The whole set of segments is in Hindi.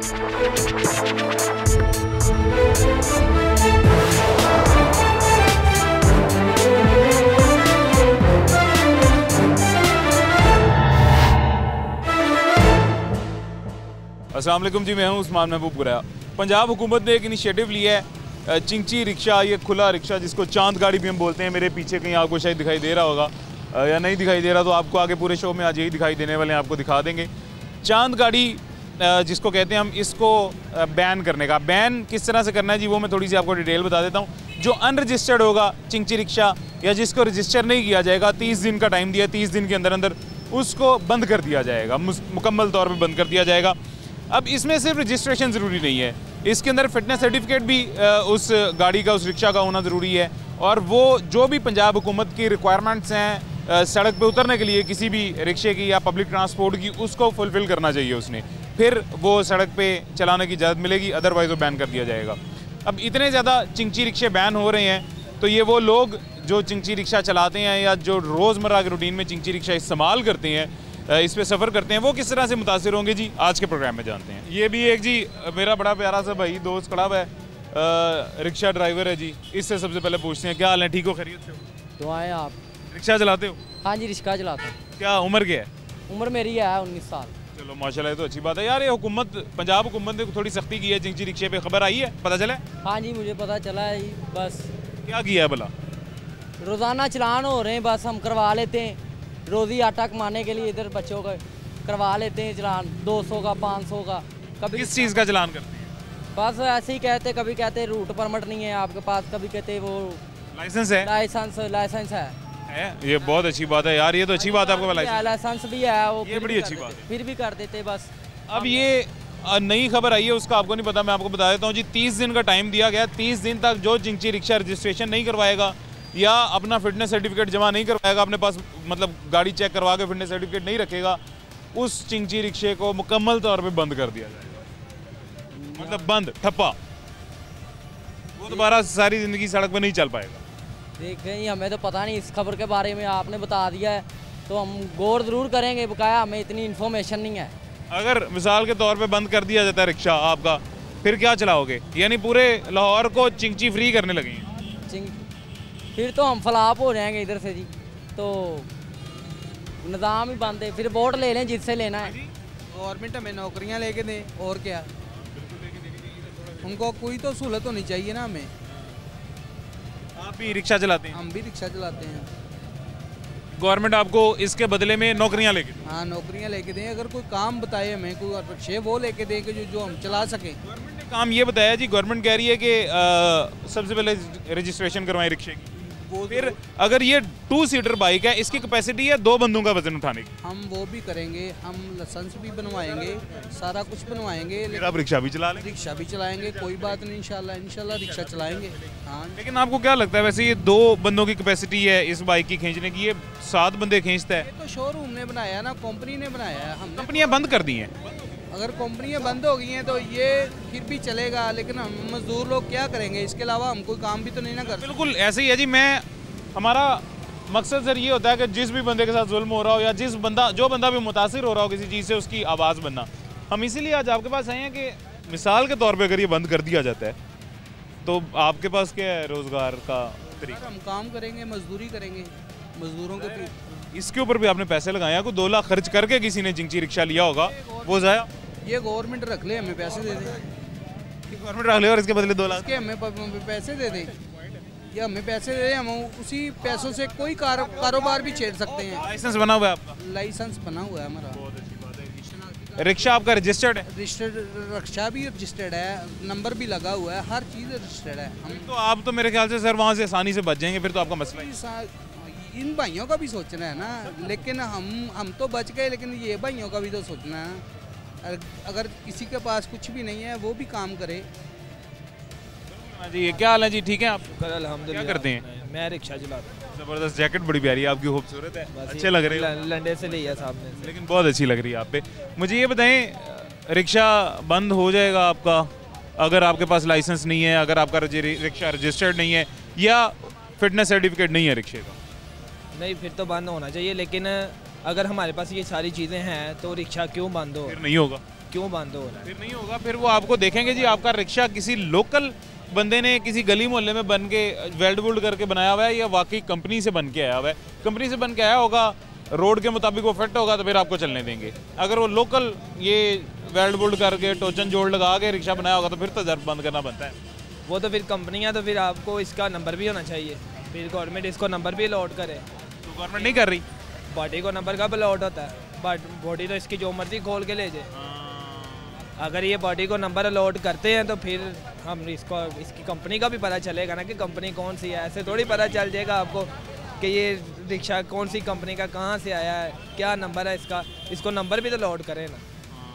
अस्सलाम वालेकुम जी, मैं हूं उस्मान महबूब गुरैया। पंजाब हुकूमत ने एक इनिशिएटिव लिया है, चिंची रिक्शा, ये खुला रिक्शा जिसको चांद गाड़ी भी हम बोलते हैं। मेरे पीछे कहीं आपको शायद दिखाई दे रहा होगा, या नहीं दिखाई दे रहा तो आपको आगे पूरे शो में आज यही दिखाई देने वाले हैं, आपको दिखा देंगे। चांद गाड़ी जिसको कहते हैं हम, इसको बैन करने का, बैन किस तरह से करना है जी, वो मैं थोड़ी सी आपको डिटेल बता देता हूँ। जो अनरजिस्टर्ड होगा चिंची रिक्शा, या जिसको रजिस्टर नहीं किया जाएगा, 30 दिन का टाइम दिया, 30 दिन के अंदर अंदर उसको बंद कर दिया जाएगा, मुकम्मल तौर पर बंद कर दिया जाएगा। अब इसमें सिर्फ रजिस्ट्रेशन ज़रूरी नहीं है, इसके अंदर फिटनेस सर्टिफिकेट भी उस गाड़ी का, उस रिक्शा का होना ज़रूरी है। और वो जो भी पंजाब हुकूमत की रिक्वायरमेंट्स हैं सड़क पे उतरने के लिए, किसी भी रिक्शे की या पब्लिक ट्रांसपोर्ट की, उसको फुलफ़िल करना चाहिए उसने, फिर वो सड़क पे चलाने की इजाज़त मिलेगी, अदरवाइज़ वो बैन कर दिया जाएगा। अब इतने ज़्यादा चिंची रिक्शे बैन हो रहे हैं, तो ये वो लोग जो चिंची रिक्शा चलाते हैं या जो रोज़मर्रा के रूटीन में चिंची रिक्शा इस्तेमाल करते हैं, इस पे सफ़र करते हैं, वो किस तरह से मुतासिर होंगे जी, आज के प्रोग्राम में जानते हैं। ये भी एक जी मेरा बड़ा प्यारा सा भाई दोस्त खड़ा हुआ है, रिक्शा ड्राइवर है जी, इससे सबसे पहले पूछते हैं क्या हाल है, ठीक हो, खैरियत से हो? तो आए आप? रिक्शा चलाते हो? हाँ जी, रिक्शा चलाता हूँ। क्या उम्र क्या है? उम्र मेरी है 19 साल। चलो माशाल्लाह, ये तो अच्छी बात है यार। ये हुकूमत, पंजाब हुकूमत ने थोड़ी सख्ती की है चिंची रिक्शे पे, खबर आई है, पता चला है? हाँ जी, मुझे पता चला है जी। बस क्या किया है भला? रोज़ाना चलान हो रहे हैं, बस हम करवा लेते हैं, रोज़ी आटा कमाने के लिए इधर बच्चों का करवा लेते हैं चलान, 200 का, 500 का। कभी किस चीज़ का चलान करते हैं? बस ऐसे ही कहते, कभी कहते रूट परमिट नहीं है आपके पास, कभी कहते वो लाइसेंस है। लाइसेंस है। ये बहुत अच्छी बात है यार, ये तो अच्छी बात है, आपको लाइसेंस भी है, वो ये बड़ी अच्छी बात है, फिर भी कर देते बस। अब ये नई खबर आई है, उसका आपको नहीं पता, मैं आपको बता देता हूँ जी। 30 दिन का टाइम दिया गया, 30 दिन तक जो चिंची रिक्शा रजिस्ट्रेशन नहीं करवाएगा या अपना फिटनेस सर्टिफिकेट जमा नहीं करवाएगा, अपने पास मतलब गाड़ी चेक करवा के फिटनेस सर्टिफिकेट नहीं रखेगा, उस चिंची रिक्शे को मुकम्मल तौर पे बंद कर दिया जाएगा। मतलब बंद, ठप्पा, वो दोबारा सारी ज़िंदगी सड़क पर नहीं चल पाएगा। देखें, हमें तो पता नहीं इस खबर के बारे में, आपने बता दिया है तो हम गौर ज़रूर करेंगे, बकाया हमें इतनी इन्फॉर्मेशन नहीं है। अगर मिसाल के तौर पे बंद कर दिया जाता है रिक्शा आपका, फिर क्या चलाओगे? यानी पूरे लाहौर को चिंची फ्री करने लगे हैं। फिर तो हम फलाप हो जाएंगे इधर से जी, तो निज़ाम ही बंद है, फिर वोट ले लें जिससे लेना है। गवर्नमेंट हमें नौकरियां लेके दे, और क्या, उनको कोई तो सहूलत होनी चाहिए ना हमें। आप भी रिक्शा चलाते हैं? हम भी रिक्शा चलाते हैं। गवर्नमेंट आपको इसके बदले में नौकरियां लेके दें? हाँ, नौकरियां लेके दें, अगर कोई काम बताए हमें, कोई रिक्शे वो लेके दें कि जो हम चला सकें। गवर्नमेंट ने काम ये बताया जी, गवर्नमेंट कह रही है कि सबसे पहले रजिस्ट्रेशन करवाएं रिक्शे की, फिर अगर ये 2 सीटर बाइक है, इसकी कैपेसिटी है 2 बंदों का वजन उठाने की, हम वो भी करेंगे, हम लाइसेंस भी बनवाएंगे, सारा कुछ बनवाएंगे। फिर आप रिक्शा भी चला लें? रिक्शा भी चलाएंगे, कोई बात नहीं, इंशाल्लाह रिक्शा चलाएंगे। हाँ, लेकिन आपको क्या लगता है वैसे, ये 2 बंदों की कैपेसिटी है इस बाइक की खींचने की, ये 7 बंदे खींचता है? ये तो शोरूम ने बनाया ना, कंपनी ने बनाया है, हम कंपनियां बंद कर दी हैं। अगर कंपनियां बंद हो गई हैं तो ये फिर भी चलेगा, लेकिन हम मजदूर लोग क्या करेंगे? इसके अलावा हम कोई काम भी तो नहीं ना कर। बिल्कुल ऐसे ही है जी। हमारा मकसद सर ये होता है कि जिस भी बंदे के साथ जुल्म हो रहा हो, या जो बंदा भी मुतासिर हो रहा हो किसी चीज़ से, उसकी आवाज़ बनना। हम इसीलिए आज आपके पास आए हैं कि मिसाल के तौर पे अगर ये बंद कर दिया जाता है तो आपके पास क्या है रोज़गार का तरीका? हम काम करेंगे, मजदूरी करेंगे, मजदूरों के इसके ऊपर भी आपने पैसे लगाए हैं, कोई 2 लाख खर्च करके किसी ने चिंची रिक्शा लिया होगा, वो ज़ाया? ये गवर्नमेंट रख ले, हमें पैसे दे दे। गवर्नमेंट रख ले और इसके बदले 2 लाख के हमें पैसे दे दे, या हमें पैसे दे, हम उसी पैसों से कोई कारोबार भी छेड़ सकते हैं। लाइसेंस बना हुआ है आपका? लाइसेंस बना हुआ है हमारा। बहुत अच्छी बात है। रिक्शा आपका रजिस्टर्ड है? रजिस्टर्ड रिक्शा भी रजिस्टर्ड है, नंबर भी लगा हुआ है, हर चीज़ रजिस्टर्ड है। हम तो आप तो मेरे ख्याल से सर वहाँ से आसानी से बच जाएंगे, फिर तो आपका मसला ही। इन भाइयों का भी सोचना है ना, लेकिन हम तो बच गए, लेकिन ये भाइयों का भी तो सोचना है। अगर किसी के पास कुछ भी नहीं है, वो भी काम करे। जी, क्या हाल है जी, ठीक है आप? अल्हम्दुलिल्लाह। क्या करते हैं? मैं रिक्शा चलाता हूँ। ज़बरदस्त जैकेट बड़ी प्यारी है आपकी, खूबसूरत है, अच्छे लग रहे हैं। लंडे से लिया सामने से, लेकिन बहुत अच्छी लग रही है आप पे। मुझे ये बताएं, रिक्शा बंद हो जाएगा आपका अगर आपके पास लाइसेंस नहीं है, अगर आपका रिक्शा रजिस्टर्ड नहीं है, या फिटनेस सर्टिफिकेट नहीं है रिक्शे का? नहीं, फिर तो बंद होना चाहिए, लेकिन अगर हमारे पास ये सारी चीज़ें हैं तो रिक्शा क्यों बंद हो? फिर नहीं होगा। क्यों बंद हो रहा है। फिर नहीं होगा, फिर वो आपको देखेंगे जी आपका रिक्शा किसी लोकल बंदे ने किसी गली मोहल्ले में बन के वेल्ड वुल्ड करके बनाया हुआ है या वाकई कंपनी से बन के आया हुआ है। कंपनी से बन के आया होगा, रोड के मुताबिक वो फिट होगा तो फिर आपको चलने देंगे। अगर वो लोकल ये वेल्ड वुल्ड करके टोचन जोड़ लगा के रिक्शा बनाया होगा तो फिर तो जरूर बंद करना बनता है। वो तो फिर कंपनियाँ, तो फिर आपको इसका नंबर भी होना चाहिए, फिर गवर्नमेंट इसको नंबर भी अलॉट करे। तो गवर्नमेंट नहीं कर रही। बॉडी को नंबर कब अलॉट होता है? बट बॉडी तो इसकी जो मर्जी खोल के ले जाए। अगर ये बॉडी को नंबर अलॉट करते हैं तो फिर हम इसको इसकी कंपनी का भी पता चलेगा ना कि कंपनी कौन सी है। ऐसे थोड़ी पता चल जाएगा आपको कि ये रिक्शा कौन सी कंपनी का, कहाँ से आया है, क्या नंबर है इसका। इसको नंबर भी तो अलॉट करें ना।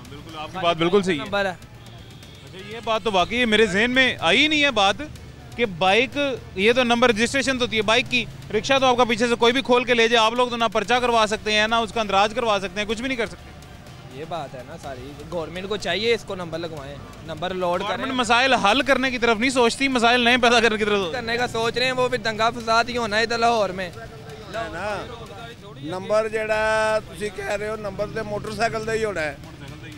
बिल्कुल, आपकी बात बिल्कुल सही है। नंबर है। अच्छा, ये बात तो वाकई है, मेरे जहन में आई ही नहीं है बात कि बाइक, ये तो नंबर रजिस्ट्रेशन तो होती है बाइक की, रिक्शा तो आपका पीछे से कोई भी खोल के ले जाए। आप लोग तो ना पर्चा करवा सकते हैं ना उसका अंदराज करवा सकते हैं, कुछ भी नहीं कर सकते। ये बात है ना सारी, गवर्नमेंट को चाहिए इसको नंबर लगवाएं, नंबर लोड करें। गवर्नमेंट मसाइल हल करने की तरफ नहीं सोचती, मसाइल नए पैदा करने की तरफ करने का सोच रहे हैं। वो फिर दंगा फसाद ही होना है इधर लाहौर में ना। नंबर ਜਿਹੜਾ ਤੁਸੀਂ ਕਹਿ ਰਹੇ ਹੋ ਨੰਬਰ ਤੇ ਮੋਟਰਸਾਈਕਲ ਦਾ ਹੀ ਹੋਣਾ ਹੈ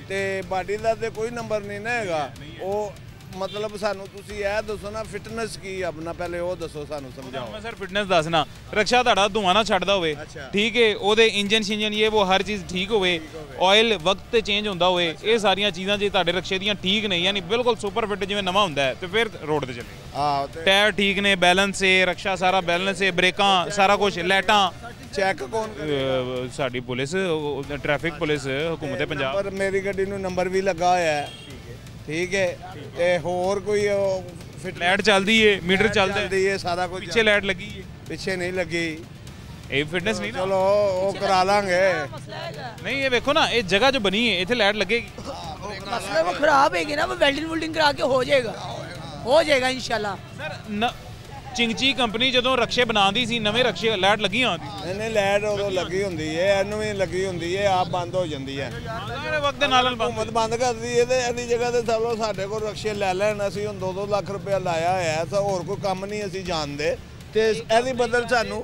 ਤੇ ਬਾਡੀ ਦਾ ਤੇ ਕੋਈ ਨੰਬਰ ਨਹੀਂ ਨਾ ਹੈਗਾ। ਉਹ ਮਤਲਬ ਸਾਨੂੰ ਤੁਸੀਂ ਇਹ ਦੱਸੋ ਨਾ ਫਿਟਨੈਸ ਕੀ ਆਪਣਾ ਪਹਿਲੇ ਉਹ ਦੱਸੋ ਸਾਨੂੰ ਸਮਝਾਓ। ਮੈਂ ਸਰ ਫਿਟਨੈਸ ਦੱਸਣਾ, ਰਿਕਸ਼ਾ ਤੁਹਾਡਾ ਧੂਆਂ ਨਾ ਛੱਡਦਾ ਹੋਵੇ, ਠੀਕ ਹੈ, ਉਹਦੇ ਇੰਜਨ ਸ਼ਿੰਜਨ ਇਹ ਉਹ ਹਰ ਚੀਜ਼ ਠੀਕ ਹੋਵੇ, ਆਇਲ ਵਕਤ ਤੇ ਚੇਂਜ ਹੁੰਦਾ ਹੋਵੇ, ਇਹ ਸਾਰੀਆਂ ਚੀਜ਼ਾਂ ਜੇ ਤੁਹਾਡੇ ਰਿਕਸ਼ੇ ਦੀਆਂ ਠੀਕ ਨਹੀਂ, ਯਾਨੀ ਬਿਲਕੁਲ ਸੁਪਰ ਫਿਟ ਜਿਵੇਂ ਨਵਾਂ ਹੁੰਦਾ ਹੈ, ਤੇ ਫਿਰ ਰੋਡ ਤੇ ਚੱਲੇ। ਹਾਂ ਤੇ ਟਾਇਰ ਠੀਕ ਨੇ, ਬੈਲੈਂਸ ਹੈ, ਰਿਕਸ਼ਾ ਸਾਰਾ ਬੈਲੈਂਸ ਹੈ, ਬ੍ਰੇਕਾਂ ਸਾਰਾ ਕੁਝ, ਲਾਈਟਾਂ। ਚੈੱਕ ਕੌਣ ਸਾਡੀ ਪੁਲਿਸ, ਟ੍ਰੈਫਿਕ ਪੁਲਿਸ, ਹਕੂਮਤ ਪੰਜਾਬ। ਨੰਬਰ ਮੇਰੀ ਗੱਡੀ ਨੂੰ ਨੰਬਰ ਵੀ ਲੱਗਾ ਹੋਇਆ ਹੈ, ਠੀਕ ਹੈ। ਤੇ ਹੋਰ ਕੋਈ ਫਿਟ ਲਾਈਟ ਚੱਲਦੀ ਏ, ਮੀਟਰ ਚੱਲਦਾ ਹੈ, ਚੱਲਦੀ ਹੈ, ਸਾਰਾ ਕੁਝ ਪਿੱਛੇ ਲਾਈਟ ਲੱਗੀ ਏ, ਪਿੱਛੇ ਨਹੀਂ ਲੱਗੀ। ਇਹ ਫਿਟਨੈਸ ਨਹੀਂ ਨਾ। ਚਲੋ ਉਹ ਕਰਾ ਲਾਂਗੇ। ਨਹੀਂ ਇਹ ਵੇਖੋ ਨਾ, ਇਹ ਜਗ੍ਹਾ ਜੋ ਬਣੀ ਹੈ ਇੱਥੇ ਲਾਈਟ ਲੱਗੇਗੀ। मसला वो खराब है ना, वो वेल्डिंग वुल्डिंग करा के हो जाएगा इंशाल्लाह। ਸਰ ਚਿੰਗਚੀ ਕੰਪਨੀ ਜਦੋਂ ਰਕਸ਼ੇ ਬਣਾਉਂਦੀ ਸੀ, ਨਵੇਂ ਰਕਸ਼ੇ ਲਾਈਟ ਲੱਗੀਆਂ ਹੁੰਦੀ ਨਹੀਂ ਲਾਈਟ ਉਦੋਂ ਲੱਗੀ ਹੁੰਦੀ ਹੈ, ਇਹਨੂੰ ਵੀ ਲੱਗੀ ਹੁੰਦੀ ਹੈ, ਆਪ ਬੰਦ ਹੋ ਜਾਂਦੀ ਹੈ। ਸਾਰੇ ਵਕਤ ਦੇ ਨਾਲ ਹਕੂਮਤ ਬੰਦ ਕਰਦੀ ਹੈ ਤੇ ਇਹਦੀ ਜਗ੍ਹਾ ਤੇ ਚਲੋ ਸਾਡੇ ਕੋਲ ਰਕਸ਼ੇ ਲੈ ਲੈਣ। ਅਸੀਂ ਹੁਣ 2-2 ਲੱਖ ਰੁਪਇਆ ਲਾਇਆ ਹੋਇਆ ਤਾਂ ਹੋਰ ਕੋਈ ਕੰਮ ਨਹੀਂ ਅਸੀਂ ਜਾਣਦੇ ਤੇ ਇਹਦੀ बदल ਸਾਨੂੰ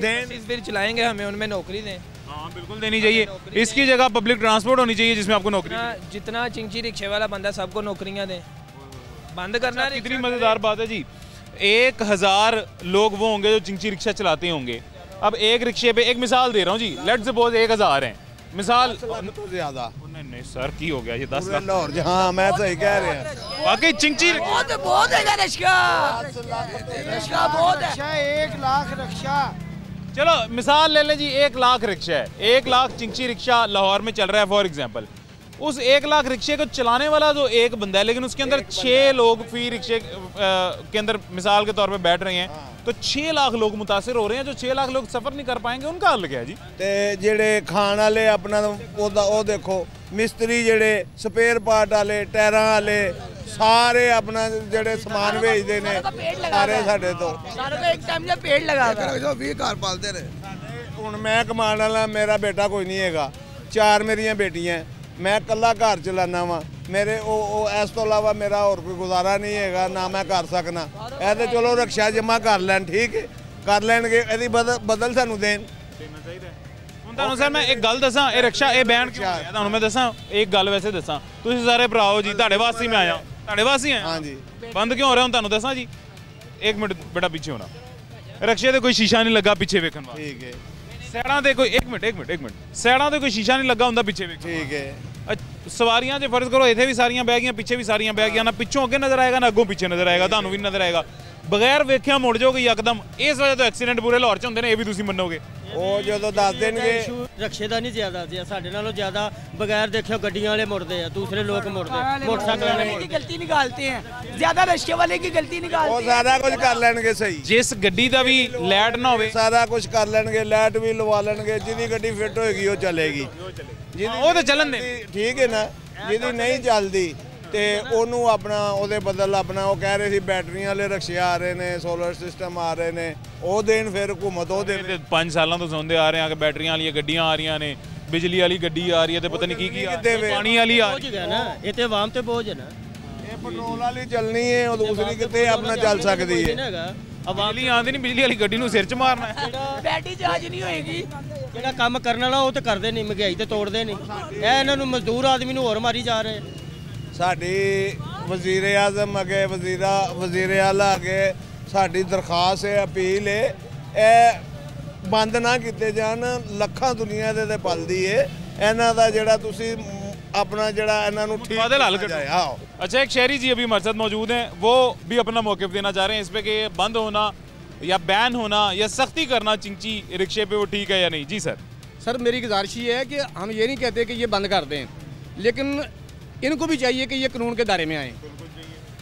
दें। फिर चलाएंगे, हमें उनमें नौकरी दें। हाँ बिल्कुल देनी चाहिए। इसकी जगह पब्लिक ट्रांसपोर्ट होनी चाहिए जिसमें आपको नौकरी मिले। जितना चिंची रिक्शे वाला बंदा सबको नौकरियां दें, बंद करना। कितनी मज़ेदार बात है जी, 1000 लोग वो होंगे जो चिंची रिक्शा चलाते होंगे। अब एक रिक्शे पे, एक मिसाल दे रहा हूँ जी, लेट्स सपोज 1000 हैं मिसाल। तो ज्यादा नहीं सर की हो गया ये 10 लाख लाहौर। हाँ मैं सही कह रहे हैं, वाकई चिंची बहुत है रिक्शा बहुत है। 1 लाख रिक्शा, चलो मिसाल ले लें जी, 1 लाख रिक्शा है, 1 लाख चिंची रिक्शा लाहौर में चल रहा है फॉर एग्जांपल। उस 1 लाख रिक्शे को चलाने वाला जो एक बंदा है, लेकिन उसके अंदर 6 लोग फी रिक्शे के अंदर मिसाल के तौर पे बैठ रहे हैं, तो 6 लाख लोग मुतासिर हो रहे हैं। जो 6 लाख लोग सफ़र नहीं कर पाएंगे उनका हल क्या है जी? ਤੇ ਜਿਹੜੇ ਖਾਣ ਵਾਲੇ ਆਪਣਾ ਉਹਦਾ ਉਹ ਦੇਖੋ, ਮਿਸਤਰੀ ਜਿਹੜੇ ਸਪੇਅਰ ਪਾਰਟ ਵਾਲੇ, ਟਾਇਰਾਂ ਵਾਲੇ, ਸਾਰੇ ਆਪਣਾ ਜਿਹੜੇ ਸਮਾਨ ਵੇਚਦੇ ਨੇ ਸਾਰੇ ਸਾਡੇ ਤੋਂ। सारों का एक टाइम का पेड़ लगा था। 20 ਘਰ ਪਾਲਦੇ ਨੇ। ਹੁਣ ਮੈਂ ਕਮਾਉਣ ਵਾਲਾ, ਮੇਰਾ ਬੇਟਾ ਕੋਈ ਨਹੀਂ ਹੈਗਾ, 4 ਮੇਰੀਆਂ ਬੇਟੀਆਂ, मैं कला घर चलाना वा। मेरे इस तो इलावा मेरा और कोई गुजारा नहीं है ना, मैं कर सकना। ए तो चलो रिक्शा जमा कर लैन, ठीक है कर लैनगे, यदि बदल सानू देन। ਤੁਹਾਨੂੰ ਸਰ ਮੈਂ ਇੱਕ ਗੱਲ ਦੱਸਾਂ, ਇਹ ਰਿਕਸ਼ਾ ਇਹ ਬੈਨ ਕਿਉਂ ਹੋਇਆ ਤੁਹਾਨੂੰ ਮੈਂ ਦੱਸਾਂ, ਇੱਕ ਗੱਲ ਵੈਸੇ ਦੱਸਾਂ, ਤੁਸੀਂ ਸਾਰੇ ਭਰਾ ਹੋ ਜੀ, ਤੁਹਾਡੇ ਵਾਸਤੇ ਹੀ ਮੈਂ ਆਇਆ, ਤੁਹਾਡੇ ਵਾਸਤੇ ਹੀ ਆਇਆ। हाँ जी ਬੰਦ ਕਿਉਂ ਹੋ ਰਿਹਾ ਹੁਣ ਤੁਹਾਨੂੰ ਦੱਸਾਂ ਜੀ। 1 ਮਿੰਟ ਬੇਟਾ ਪਿੱਛੇ ਹੋਣਾ, ਰਿਕਸ਼ੇ ਤੇ ਕੋਈ ਸ਼ੀਸ਼ਾ ਨਹੀਂ ਲੱਗਾ ਪਿੱਛੇ ਵੇਖਣ ਵਾਸਤੇ, ठीक है ਸਾਈਡਾਂ ਤੇ ਕੋਈ, ਇੱਕ ਮਿੰਟ ਸਾਈਡਾਂ ਤੇ ਕੋਈ ਸ਼ੀਸ਼ਾ ਨਹੀਂ ਲੱਗਾ ਹੁੰਦਾ ਪਿੱਛੇ ਵੇਖਣ। ठीक है। ਸਵਾਰੀਆਂ 'ਚ ਫਰਜ਼ ਕਰੋ, ਇੱਥੇ ਵੀ ਸਾਰੀਆਂ ਬਹਿ ਗਈਆਂ, ਪਿੱਛੇ ਵੀ ਸਾਰੀਆਂ ਬਹਿ ਗਈਆਂ, ਨਾ ਪਿੱਛੋਂ ਅੱਗੇ ਨਜ਼ਰ ਆਏਗਾ ਨਾ ਅੱਗੋਂ ਪਿੱਛੇ ਨਜ਼ਰ ਆਏਗਾ, ਤੁਹਾਨੂੰ ਵੀ ਨਜ਼ਰ ਆਏਗਾ, ਬਗੈਰ ਵੇਖਿਆ ਮੁੜ ਜਾਓਗੇ ਯਕਦਮ। ਇਸ ਵਜ੍ਹਾ ਤੋਂ ਐਕਸੀਡੈਂਟ ਪੂਰੇ ਲਾਹੌਰ 'ਚ ਹੁੰਦੇ ਨੇ, ਇਹ ਵੀ ਤੁਸੀਂ ਮੰਨੋਗੇ। ਉਹ ਜਦੋਂ ਦੱਸ ਦੇਣਗੇ रक्शे का नहीं ज्यादा साढ़े नालों ज्यादा बगैर देखे गड्डियां वाले मुड़ते हैं, दूसरे लोग मुड़ते मोटरसाइकिल वाले की गलती निकालते हैं, ज्यादा रिक्शे वाले की गलती ਉਹ निकालते हैं। ਸਾਰਾ ਕੁਝ ਕਰ ਲੈਣਗੇ ਸਹੀ, ਜਿਸ ਗੱਡੀ ਦਾ ਵੀ ਲਾਈਟ ਨਾ ਹੋਵੇ ਸਾਰਾ ਕੁਝ ਕਰ ਲੈਣਗੇ, ਲਾਈਟ ਵੀ ਲਵਾ ਲੈਣਗੇ, ਜਿਹਦੀ ਗੱਡੀ ਫਿੱਟ ਹੋਏਗੀ ਉਹ ਚੱਲੇਗੀ, ਉਹ ਤਾਂ ਚੱਲਣ ਦੇ। ਠੀਕ ਹੈ ਨਾ। ਜਿਹਦੀ ਨਹੀਂ ਚੱਲਦੀ ਤੇ ਉਹਨੂੰ ਆਪਣਾ ਉਹਦੇ ਬਦਲ ਆਪਣਾ, ਉਹ ਕਹਿ ਰਹੇ ਸੀ ਬੈਟਰੀਆਂ ਵਾਲੇ ਰਿਕਸ਼ੇ ਆ ਰਹੇ ਨੇ, ਸੋਲਰ ਸਿਸਟਮ ਆ ਰਹੇ ਨੇ, ਉਹ ਦੇਣ ਫਿਰ ਹਕੂਮਤ ਉਹ ਦੇਵੇ। 5 ਸਾਲਾਂ ਤੋਂ ਸੁਣਦੇ ਆ ਰਹੇ ਆ ਕਿ ਬੈਟਰੀਆਂ ਵਾਲੀਆਂ ਗੱਡੀਆਂ ਆ ਰਹੀਆਂ ਨੇ, ਬਿਜਲੀ ਵਾਲੀ ਗੱਡੀ ਆ ਰਹੀ ਹੈ, ਤੇ ਪਤਾ ਨਹੀਂ ਕੀ ਆ, ਪਾਣੀ ਵਾਲੀ ਆ ਰਹੀ बोझ है ना, ये तो आवाम ते बोझ है ना। ਇਹ ਪੈਟਰੋਲ ਵਾਲੀ ਚੱਲਣੀ ਹੈ, ਉਹ ਦੂਸਰੀ ਕਿਤੇ ਆਪਣਾ ਚੱਲ ਸਕਦੀ ਹੈ। ਬਿਜਲੀ ਆਉਂਦੀ ਨਹੀਂ, ਬਿਜਲੀ ਵਾਲੀ ਗੱਡੀ ਨੂੰ ਸਿਰ 'ਚ ਮਾਰਨਾ ਹੈ। ਬੈਟਰੀ ਚਾਰਜ ਨਹੀਂ ਹੋਏਗੀ। ਜਿਹੜਾ ਕੰਮ ਕਰਨ ਵਾਲਾ ਉਹ ਤਾਂ ਕਰਦੇ ਨਹੀਂ, ਮਹਿੰਗਾਈ ਤੇ ਤੋੜਦੇ ਨਹੀਂ। ਇਹ ਇਹਨਾਂ ਨੂੰ ਮਜ਼ਦੂਰ ਆਦਮੀ ਨੂੰ ਹੋਰ ਮਾਰੀ ਜਾ ਰਹੇ। ਸਾਡੀ ਵਜ਼ੀਰ ਆਜ਼ਮ ਅੱਗੇ ਵਜ਼ੀਰ ਆਲਾ ਅੱਗੇ ਸਾਡੀ ਦਰਖਾਸਤ ਹੈ, ਅਪੀਲ ਹੈ, ਇਹ ਬੰਦ ਨਾ ਕੀਤੇ ਜਾਣ। ਲੱਖਾਂ ਦੁਨੀਆ ਦੇ ਤੇ ਪਲਦੀ ਹੈ। ਇਹਨਾਂ ਦਾ ਜਿਹੜਾ ਤੁਸੀਂ अपना जड़ा इन्हों ठीक हल कर। अच्छा, एक शहरी जी अभी हमारे साथ मौजूद हैं, वो भी अपना मौक़िफ़ देना चाह रहे हैं इस पे कि बंद होना या बैन होना या सख्ती करना चिंची रिक्शे पे वो ठीक है या नहीं। जी सर मेरी गुजारिश ये है कि हम ये नहीं कहते कि ये बंद कर दें, लेकिन इनको भी चाहिए कि ये कानून के दायरे में आएँ,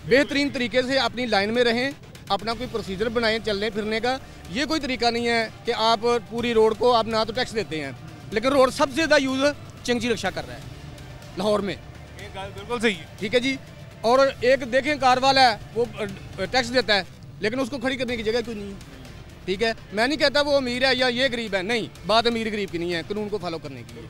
बेहतरीन तरीके से अपनी लाइन में रहें, अपना कोई प्रोसीजर बनाएं चलने फिरने का। ये कोई तरीका नहीं है कि आप पूरी रोड को आप ना तो टैक्स देते हैं, लेकिन रोड सबसे ज़्यादा यूज़ चिंची रिक्शा कर रहा है लाहौर में। बिल्कुल सही है, ठीक है जी। और एक देखें कार वाला है वो टैक्स देता है, लेकिन उसको खड़ी करने की जगह कोई नहीं है। ठीक है, मैं नहीं कहता वो अमीर है या ये गरीब है, नहीं, बात अमीर गरीब की नहीं है, कानून को फॉलो करने की।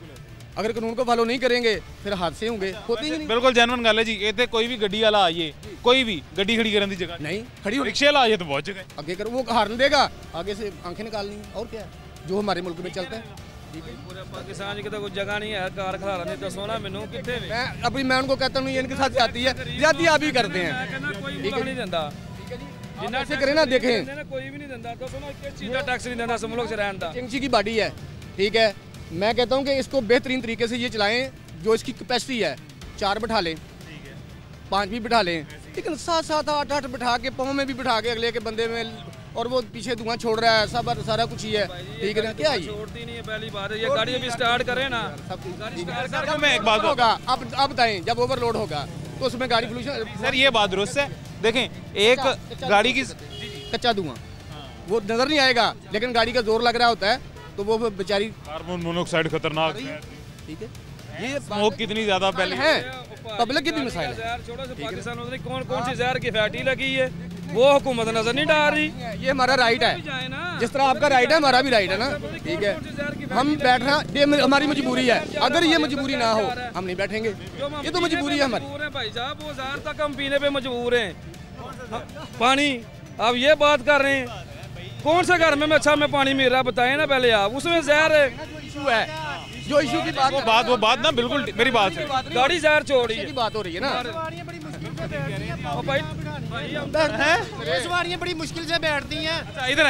अगर कानून को फॉलो नहीं करेंगे फिर हादसे होंगे, होते ही नहीं। बिल्कुल जेन्युइन गल है जी। इतने कोई भी गड्डी वाला आइए, कोई भी गड्डी खड़ी करने की जगह नहीं, खड़ी रिक्शे वाला आइए तो बहुत जगह आगे कर, वो हार्न देगा, आगे से आंखें निकालनी है, और क्या है जो हमारे मुल्क में चलता है। पूरे पाकिस्तान की तो कोई जगह नहीं है कार खड़ा रहे तो सोना मैनू कितने मैं उनको कहता हूँ ये इनके साथ जाती है, जाती आप ही करते हैं। कोई नहीं देता जिन्ना से करें ना, देखें कोई भी नहीं देता तो सुनो किस चीज का टैक्स नहीं देना मुल्क से रहने दा। चिंची की बाडी है, ठीक है, मैं कहता हूँ कि इसको बेहतरीन तरीके से ये चलाएं, जो इसकी कैपेसिटी है 4 बिठा लें, 5 भी बिठा लें, लेकिन 7-7 8-8 बिठा के पाँव में भी बिठा के अगले के बंदे में, और वो पीछे धुआं छोड़ रहा है, सब सारा कुछ ही है। ठीक है, क्या है छोड़ती नहीं है, पहली बात है ये गाड़ी अभी स्टार्ट करें ना, सर मैं एक बात होगा, अब बताएं जब ओवरलोड होगा तो उसमें गाड़ी पोल्यूशन। सर ये बात दुरुस्त है, देखें एक गाड़ी की कच्चा धुआं वो नजर नहीं आएगा, लेकिन गाड़ी का जोर लग रहा होता है तो वो बेचारी कार्बन मोनोऑक्साइड खतरनाक है। ठीक है, ये स्मोक कितनी ज्यादा पहले है, पब्लिक की भी मसाइल है। छोड़ो से पाकिस्तान में कौन सी जहर की फैक्ट्री लगी है वो हुकूमत नजर नहीं डाल रही। ये हमारा राइट है, जिस तरह आपका राइट है हमारा भी राइट है ना। ठीक है, हम बैठना ये हमारी मजबूरी है, अगर ये मजबूरी ना हो हम नहीं बैठेंगे, ये तो मजबूरी है हमारी। भाई साहब वो जहर तक हम पीने पे मजबूर हैं, पानी। अब ये बात कर रहे हैं कौन से घर में अच्छा में पानी मिल रहा है बताएं ना पहले आप, उसमें जहर है जो इशू की बात वो बात ना बिल्कुल मेरी बात है, गाड़ी जहर छोड़ रही है, बात हो रही है ना। सवारियां बड़ी मुश्किल से बैठती हैं। इधर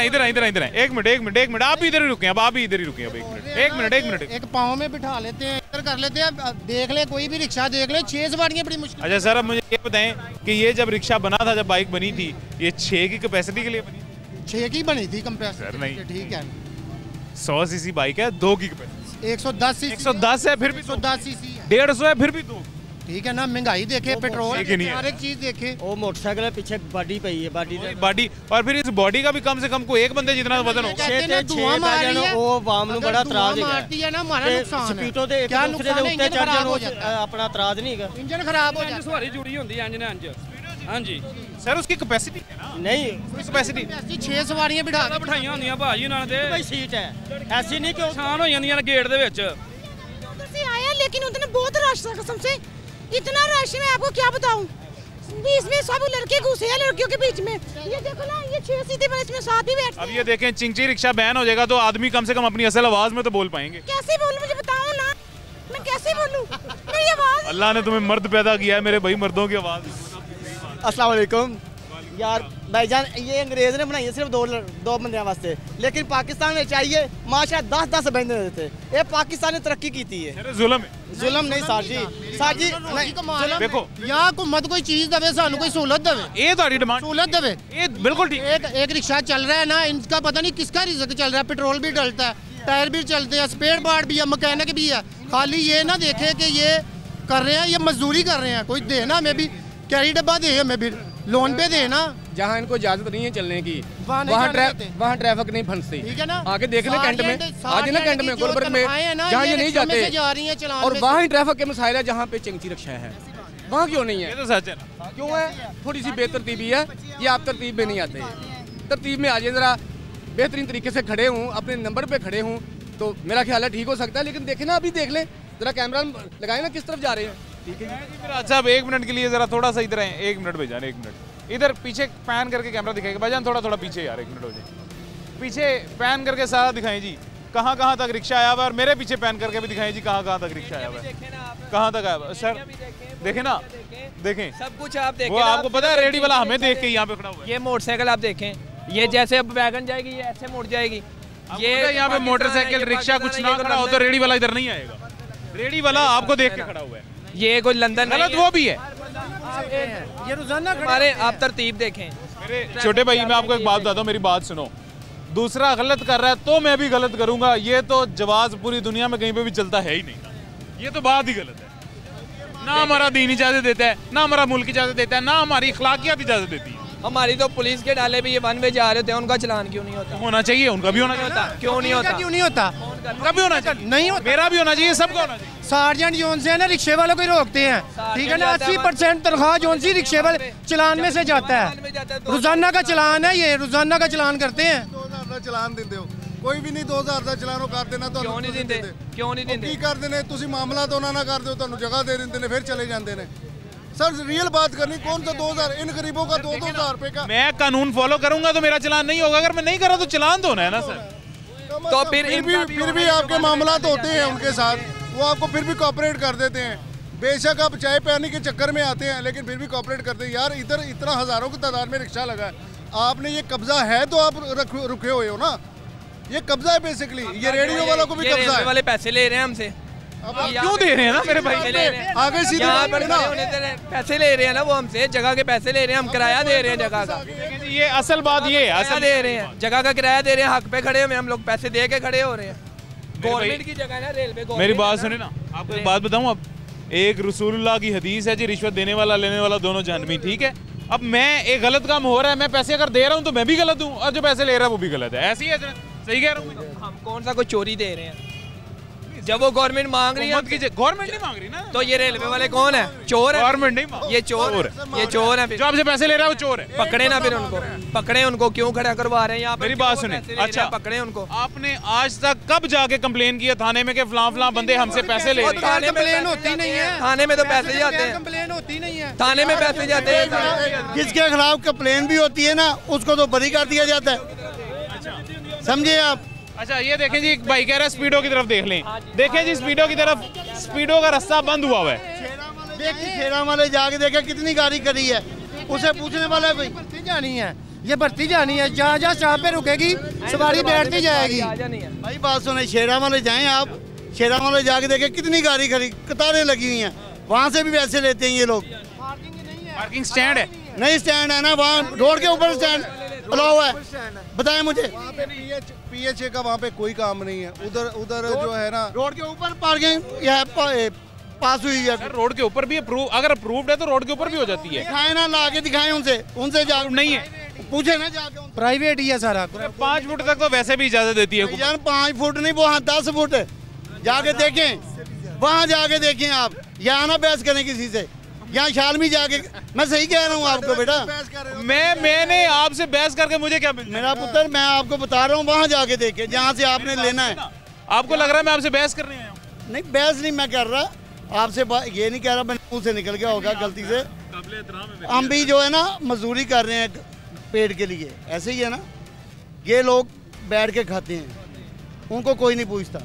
एक मिनट आप भी इधर ही रुके, अब आप भी इधर ही रुके, अब एक मिनट एक पाँव में बिठा लेते हैं, इधर कर लेते हैं, देख ले कोई भी रिक्शा देख ले, 6 सवारियां बड़ी मुश्किल। अच्छा सर, अब मुझे ये बताएं कि ये जब रिक्शा बना था, जब बाइक बनी थी, ये 6 की कैपेसिटी के लिए बनी? 6 की बनी थी कंप्रेसर, नहीं ठीक है। 100 सीसी बाइक है, 2 की कैपेसिटी 110 है, फिर भी 110 सीसी 150 है, फिर भी 2। ठीक है ना, महंगाई देखे, पेट्रोल हर एक चीज देखे। वो मोटरसाइकिल है पीछे बॉडी पे ही है, बॉडी, और फिर इस बॉडी का भी कम से कम को एक बंदे जितना वजन हो। वो वाम नु बड़ा त्राज मारती है ना, हमारा नुकसान है। स्पीडो दे एक दूसरे दे उत्ते चढ़ जानो अपना त्राज नहीं है, इंजन खराब हो जाता है, सवारी जुड़ी होती है इंजन। हाँ जी सर, उसकी कैपेसिटी है ना? नहीं कैपेसिटी 6 सवारियां बिठाइयां होंदियां भाजी उन्होंने ते भाई सीट है ऐसी नहीं कि नुकसान हो जांदियां गेट दे विच। उधर से आया लेकिन उधर बहुत रश था, कसम से इतना रश मैं आपको क्या बताऊं। बीच में सब लड़के घुसे हैं लड़कियों के बीच में, ये देखो ना, ये 6 सीटें पर इसमें 7 ही बैठते हैं। अब ये देखें, चिंची रिक्शा बैन हो जाएगा तो आदमी कम से कम अपनी असल आवाज में तो बोल पाएंगे। कैसे बोलूं, मुझे बताओ ना, मैं कैसे बोलूं मेरी आवाज। अल्लाह ने तुम्हें मर्द पैदा किया है, मेरे भाई मर्दों की आवाज। अस्सलाम वालेकुम यार भाईजान, ये अंग्रेज ने बनाई है सिर्फ दो बंदे वास्ते, लेकिन पाकिस्तान में चाहिए माशा 10-10 बंदे देते। ये पाकिस्तान ने तरक्की की थी है, जुल्म है। जुल्म नहीं सार जी देखो या हुकूमत कोई चीज देवे, सानू कोई सहूलत देवे, ये तुम्हारी डिमांड सहूलत देवे। ये बिल्कुल ठीक। एक रिक्शा चल रहा है ना, इनका पता नहीं किसका रिज़्क चल रहा है, पेट्रोल भी डलता है, टायर भी चलते हैं, स्पेयर पार्ट भी है, मैकेनिक भी है। खाली ये ना देखे कि ये कर रहे हैं, ये मजदूरी कर रहे हैं, कोई देना हमें भी, कैरी डब्बा दे हमें भी, लोन पे देना। जहाँ इनको इजाजत नहीं है चलने की वहाँ ट्रैफिक नहीं फंसती, ठीक है ना। आगे देख ले कैंट में, आज ना कैंट में गुलबर्ग में जहाँ ये नहीं जाते, और वहाँ ही ट्रैफिक के मसाइल है जहाँ पे चिंची रिक्शा है, वहाँ क्यों नहीं है? ये तो सच है ना। क्यों है? थोड़ी सी बेतरतीबी है, ये आप तरतीब में नहीं आते, तरतीब में आ जाए, ज़रा बेहतरीन तरीके से खड़े हूँ, अपने नंबर पे खड़े हूँ तो मेरा ख्याल है ठीक हो सकता है। लेकिन देखें ना, अभी देख लें जरा, कैमरा लगाए ना किस तरफ जा रहे हैं। ठीक है जी, फिर अच्छा, अब 1 मिनट के लिए जरा थोड़ा सा इधर आए, 1 मिनट भाईजान, 1 मिनट। इधर पीछे पैन करके कैमरा दिखाएगा भाईजान, थोड़ा थोड़ा पीछे यार, 1 मिनट हो जाए, पीछे पैन करके सारा दिखाएं जी, कहाँ कहाँ तक रिक्शा आया हुआ है, और मेरे पीछे पैन करके भी दिखाएं जी कहाँ कहाँ तक रिक्शा आया हुआ है, कहाँ तक आया हुआ है। सर देखें ना, देखें सब कुछ आप देखें। वो आपको पता है रेडी वाला हमें देख के यहाँ पे खड़ा हुआ है। ये मोटरसाइकिल आप देखें, ये जैसे अब वैगन जाएगी ये ऐसे मुड़ जाएगी। ये यहाँ पे मोटरसाइकिल रिक्शा कुछ ना खड़ा हो तो रेडी वाला इधर नहीं आएगा, रेडी वाला आपको देख के खड़ा हुआ है। ये कोई लंदन गलत वो भी है। ये रोजाना हमारे आप तरतीब देखें। मेरे छोटे भाई मैं आपको एक बात बताता हूँ, मेरी बात सुनो, दूसरा गलत कर रहा है तो मैं भी गलत करूंगा, ये तो जवाज पूरी दुनिया में कहीं पे भी चलता है ही नहीं, ये तो बात ही गलत है। ना हमारा दीन इजाजत देता है, ना हमारा मुल्क इजाजत देता है, ना हमारी अखलाकियात इजाजत देती है। हमारी तो पुलिस के डाले भी ये 1 वे जा रहे थे, उनका चलान क्यों नहीं होता? होना चाहिए, उनका भी होना चाहिए। क्यों नहीं होता? क्यों नहीं होता? उनका भी होना चाहिए, नहीं होता, मेरा भी होना चाहिए, सबका होना चाहिए। सार्जेंट जोन से है ना रिक्शे वालों को ही रोकते हैं, ठीक है ना। 80% तनख्वाह जोन सी रिक्शे वाले चलान में से जाता है, रोजाना का चलान है, ये रोजाना का चलान करते हैं। 2000 का चलान देते हो, कोई भी नहीं 2000 का चलान कर देना, तो क्यों नहीं देते? क्यों नहीं देते? की कर देने तुसी मामला तो ना कर दो, तुहानू जगह दे देते ने, फिर चले जाते हैं। सर रियल बात करनी, कौन सा 2000, इन गरीबों का 2-2000 रुपए का। मैं कानून फॉलो करूंगा तो मेरा चलान नहीं होगा, अगर मैं नहीं कर रहा तो चलान तो होना है ना सर। तो फिर भी आपके मामला तो होते हैं उनके साथ, वो आपको फिर भी कोऑपरेट कर देते हैं। बेशक आप चाय पानी के चक्कर में आते हैं, लेकिन फिर भी कोऑपरेट करते हैं। यार इधर इतना हज़ारों की तादाद में रिक्शा लगा है, आपने ये कब्जा है तो आप रुके हुए हो ना, ये कब्जा है बेसिकली, ये रेडियो वालों को भी कब्जा है। वाले पैसे ले रहे हैं हमसे, क्यों दे रहे हैं ना मेरे भाई, आगे सीधे पैसे ले रहे हैं ना वो हमसे, जगह के पैसे ले रहे हैं, हम किराया दे रहे हैं जगह का। ये असल बात ये है, असल दे रहे हैं, जगह का किराया दे रहे हैं, हक पे खड़े हुए हम लोग, पैसे दे के खड़े हो रहे हैं। गवर्नमेंट की जगह है रेलवे। मेरी बात सुने ना, आपको एक बात बताऊं, अब एक रसूलुल्लाह की हदीस है जी, रिश्वत देने वाला लेने वाला दोनों जहन्नमी, ठीक है। अब मैं एक गलत काम हो रहा है, मैं पैसे अगर दे रहा हूं तो मैं भी गलत हूं, और जो पैसे ले रहा है वो भी गलत है, ऐसी है, सही कह रहा हूं। हम कौन सा कोई चोरी दे रहे हैं? जब वो गवर्नमेंट मांग रही है, गवर्नमेंट नहीं मांग रही ना, तो ये रेलवे वाले कौन है? चोर है? गवर्नमेंट नहीं मांग, ये चोर है, जो आपसे पैसे ले रहा है वो चोर है। पकड़े ना, फिर उनको पकड़े, उनको क्यों खड़ा करवा रहे हैं यहाँ? मेरी बात सुने, अच्छा पकड़े उनको। आपने आज तक कब जाके कंप्लेन किया थाने में कि फलां बंदे हमसे पैसे ले रहे हैं? थाने में कंप्लेन होती नहीं है, थाने में तो पैसे जाते हैं, कंप्लेन होती नहीं है, थाने में पैसे जाते हैं। जिसके खिलाफ कंप्लेन भी होती है ना, उसको तो बरी कर दिया जाता है, समझे आप। अच्छा ये देखें जी, भाई कह रहा है स्पीडो की तरफ देख लें, देखें जी स्पीडो की तरफ, स्पीडो का रास्ता बंद हुआ है। देखिए खेड़ा वाले जाके देखे कितनी गाड़ी करी है, उसे पूछने वाला भाई भर्ती जानी है, ये भर्ती जानी है, जहाँ जहाँ स्टॉप पे रुकेगी सवारी बैठती जाएगी। भाई बात सुने, शेरा वाले जाएं आप, शेरा वाले जाके देखे कितनी गाड़ी खड़ी, कतारें लगी हुई हैं, वहाँ से भी पैसे लेते हैं ये लोग। पार्किंग स्टैंड है? नहीं स्टैंड है ना, वहाँ रोड के ऊपर स्टैंड अलाउ है, बताएं मुझे। वहाँ पे PHA का वहाँ पे कोई काम नहीं है, उधर जो है ना रोड के ऊपर पार्किंग पास हुई है। रोड के ऊपर भी अगर अप्रूव्ड है तो रोड के ऊपर भी हो जाती है। दिखाएं ना, ला के दिखाएं उनसे जा नहीं है, पूछे ना जाके, प्राइवेट ही है सारा। 5 फुट तक तो वैसे भी इजाजत देती है यार, 5 फुट नहीं, वो 10 फुट जाके देखें, वहाँ जाके देखें आप, यहाँ ना बहस करें किसी से, यहाँ शालमी जाके। मैं सही कह रहा हूँ आपको बेटा, मैंने आपसे बहस करके मुझे क्या मिलता? मेरा पुत्र, मैं आपको बता रहा हूँ, वहाँ जाके देखे जहाँ से आपने लेना है। आपको लग रहा है मैं आपसे बहस करने आया हूँ? नहीं बहस नहीं मैं कर रहा आपसे, ये नहीं कह रहा, मैंने मुँह से निकल गया होगा गलती से। हम भी जो है ना मजदूरी कर रहे हैं पेट के लिए, ऐसे ही है ना, ये लोग बैठ के खाते हैं, उनको कोई नहीं पूछता।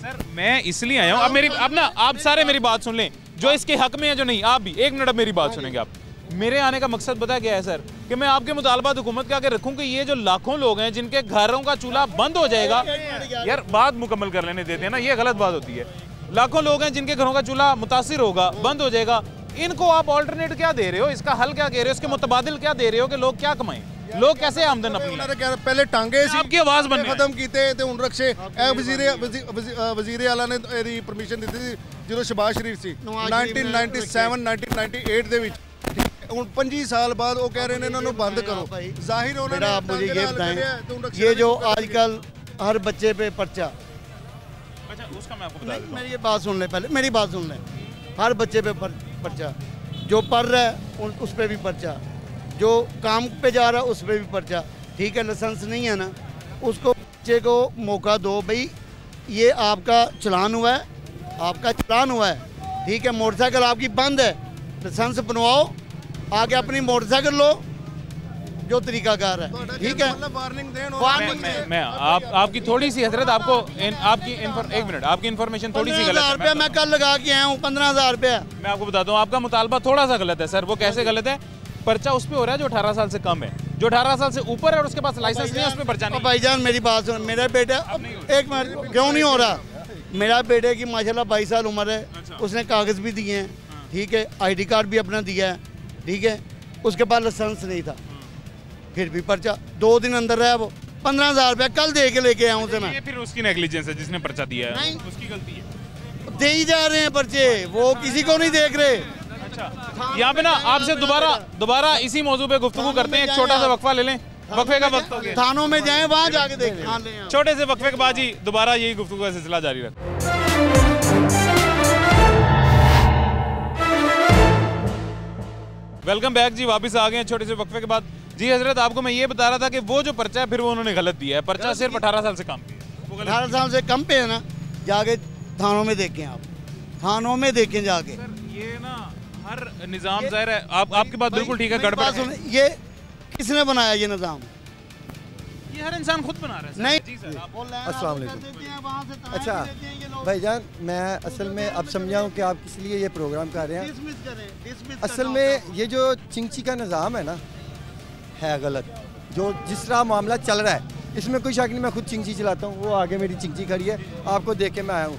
सर मैं इसलिए आया हूँ, अब आप सारे मेरी बात सुन लें, जो इसके हक में है, जो नहीं, आप भी 1 मिनट मेरी बात सुनेंगे आप। मेरे आने का मकसद पता क्या है सर, कि मैं आपके मुतालबात हुकूमत के आगे रखूं कि ये जो लाखों लोग हैं जिनके घरों का चूल्हा बंद हो जाएगा, यार बात मुकम्मल कर लेने देते हैं ना, ये गलत बात होती है। लाखों लोग हैं जिनके घरों का चूल्हा मुतासिर होगा, बंद हो जाएगा, इनको आप ऑल्टरनेट क्या दे रहे हो, इसका हल क्या कह रहे हो, इसके मुतबादिल क्या दे रहे हो कि लोग क्या कमाएं, लोग कैसे आमदन अपनी? पहले टांगे आपकी आवाज बन खत्म कीते ते हुन रक्षे वजीर आला ने एदी परमिशन ਦਿੱਤੀ ਸੀ ਜਦੋਂ ਸ਼ਬਾਜ਼ ਸ਼ਰੀਫ ਸੀ 1997 1998 ਦੇ ਵਿੱਚ। ਹੁਣ 25 साल बाद वो कह रहे हैं इन्होंने बंद करो, जाहिर होना। आप मुझे ये बताएं, ये जो आजकल हर बच्चे पे पर्चा, अच्छा उसका मैं आपको बता देता हूं, मेरी ये बात सुन ले, पहले मेरी बात सुन ले, हर बच्चे पे पर्चा, जो पढ़ रहा है उस पर भी पर्चा, जो काम पे जा रहा है उस पर भी पर्चा, ठीक है। लाइसेंस नहीं है ना, उसको बच्चे को मौका दो, भाई ये आपका चलान हुआ है, आपका चलान हुआ है, ठीक है, मोटरसाइकिल आपकी बंद है, लाइसेंस बनवाओ, आगे अपनी मोटरसाइकिल लो जो तरीकाकार है, ठीक है। मैं आपकी थोड़ी सी हजरत आपको एक मिनट आपकी इन्फॉर्मेशन थोड़ी सी गलत है। 15,000 रुपया मैं कल लगा के आया हूँ, 15,000 रुपया। मैं आपको बताता हूँ आपका मुतालबा थोड़ा सा गलत है सर। वो कैसे गलत है? पर्चा उस पे हो रहा है जो 18 साल से कम है, जो 18 साल से ऊपर है और उसके पास लाइसेंस नहीं है, उस पे पर्चा नहीं। भाईजान मेरी बात सुन, मेरा बेटा एक मिनट, क्यों नहीं हो रहा? मेरा बेटे की माशाल्लाह 22 साल उम्र है, उसने कागज़ भी दिए हैं, ठीक है, ID कार्ड भी अपना दिया है, ठीक है। उसके पास लाइसेंस नहीं था, फिर भी पर्चा 2 दिन अंदर रहा वो। 15,000 रुपया कल दे के लेके आया हूँ मैं। ये फिर उसकी नेग्लिजेंस है जिसने पर्चा दिया है, उसकी गलती है। दे ही जा रहे हैं पर्चे, वो किसी को नहीं देख रहे। यहाँ पे ना आपसे दोबारा इसी मौजू पे गुफ्तगू करते हैं। एक छोटा सा वक्फा ले लें, वक्फे का वक्त हो गया। थानों में जाएं, वहाँ जाके देखें। छोटे से वक्फे के बाद जी दोबारा यही गुफ्तगू का सिलसिला जारी रखें। वेलकम बैक जी, वापस आ गए हैं छोटे से वक्फे के बाद। जी हजरत, आपको मैं ये बता रहा था कि वो जो पर्चा है फिर वो उन्होंने गलत दिया है। पर्चा सिर्फ 18 साल से कम पे है। 18 साल से कम पे है ना, जाके थानों में देखें, आप थानों में देखें जाके। ये ना हर निज़ाम ज़ाहिर है, आपकी बात बिल्कुल ठीक है, गड़बड़ है। ये किसने बनाया ये निज़ाम? ये हर इंसान खुद बना रहा है। नहीं जी सर, आप बोल रहे हैं। अस्सलाम वालेकुम। अच्छा भाईजान, मैं असल में अब समझा हूँ कि आप किस लिए ये प्रोग्राम कर रहे हैं। असल में ये जो चिंची का निज़ाम है ना, है गलत। जो जिस तरह मामला चल रहा है इसमें कोई शक नहीं। मैं खुद चिंची चलाता हूँ, वो आगे मेरी चिंची खड़ी है, आपको देख के मैं आया हूँ।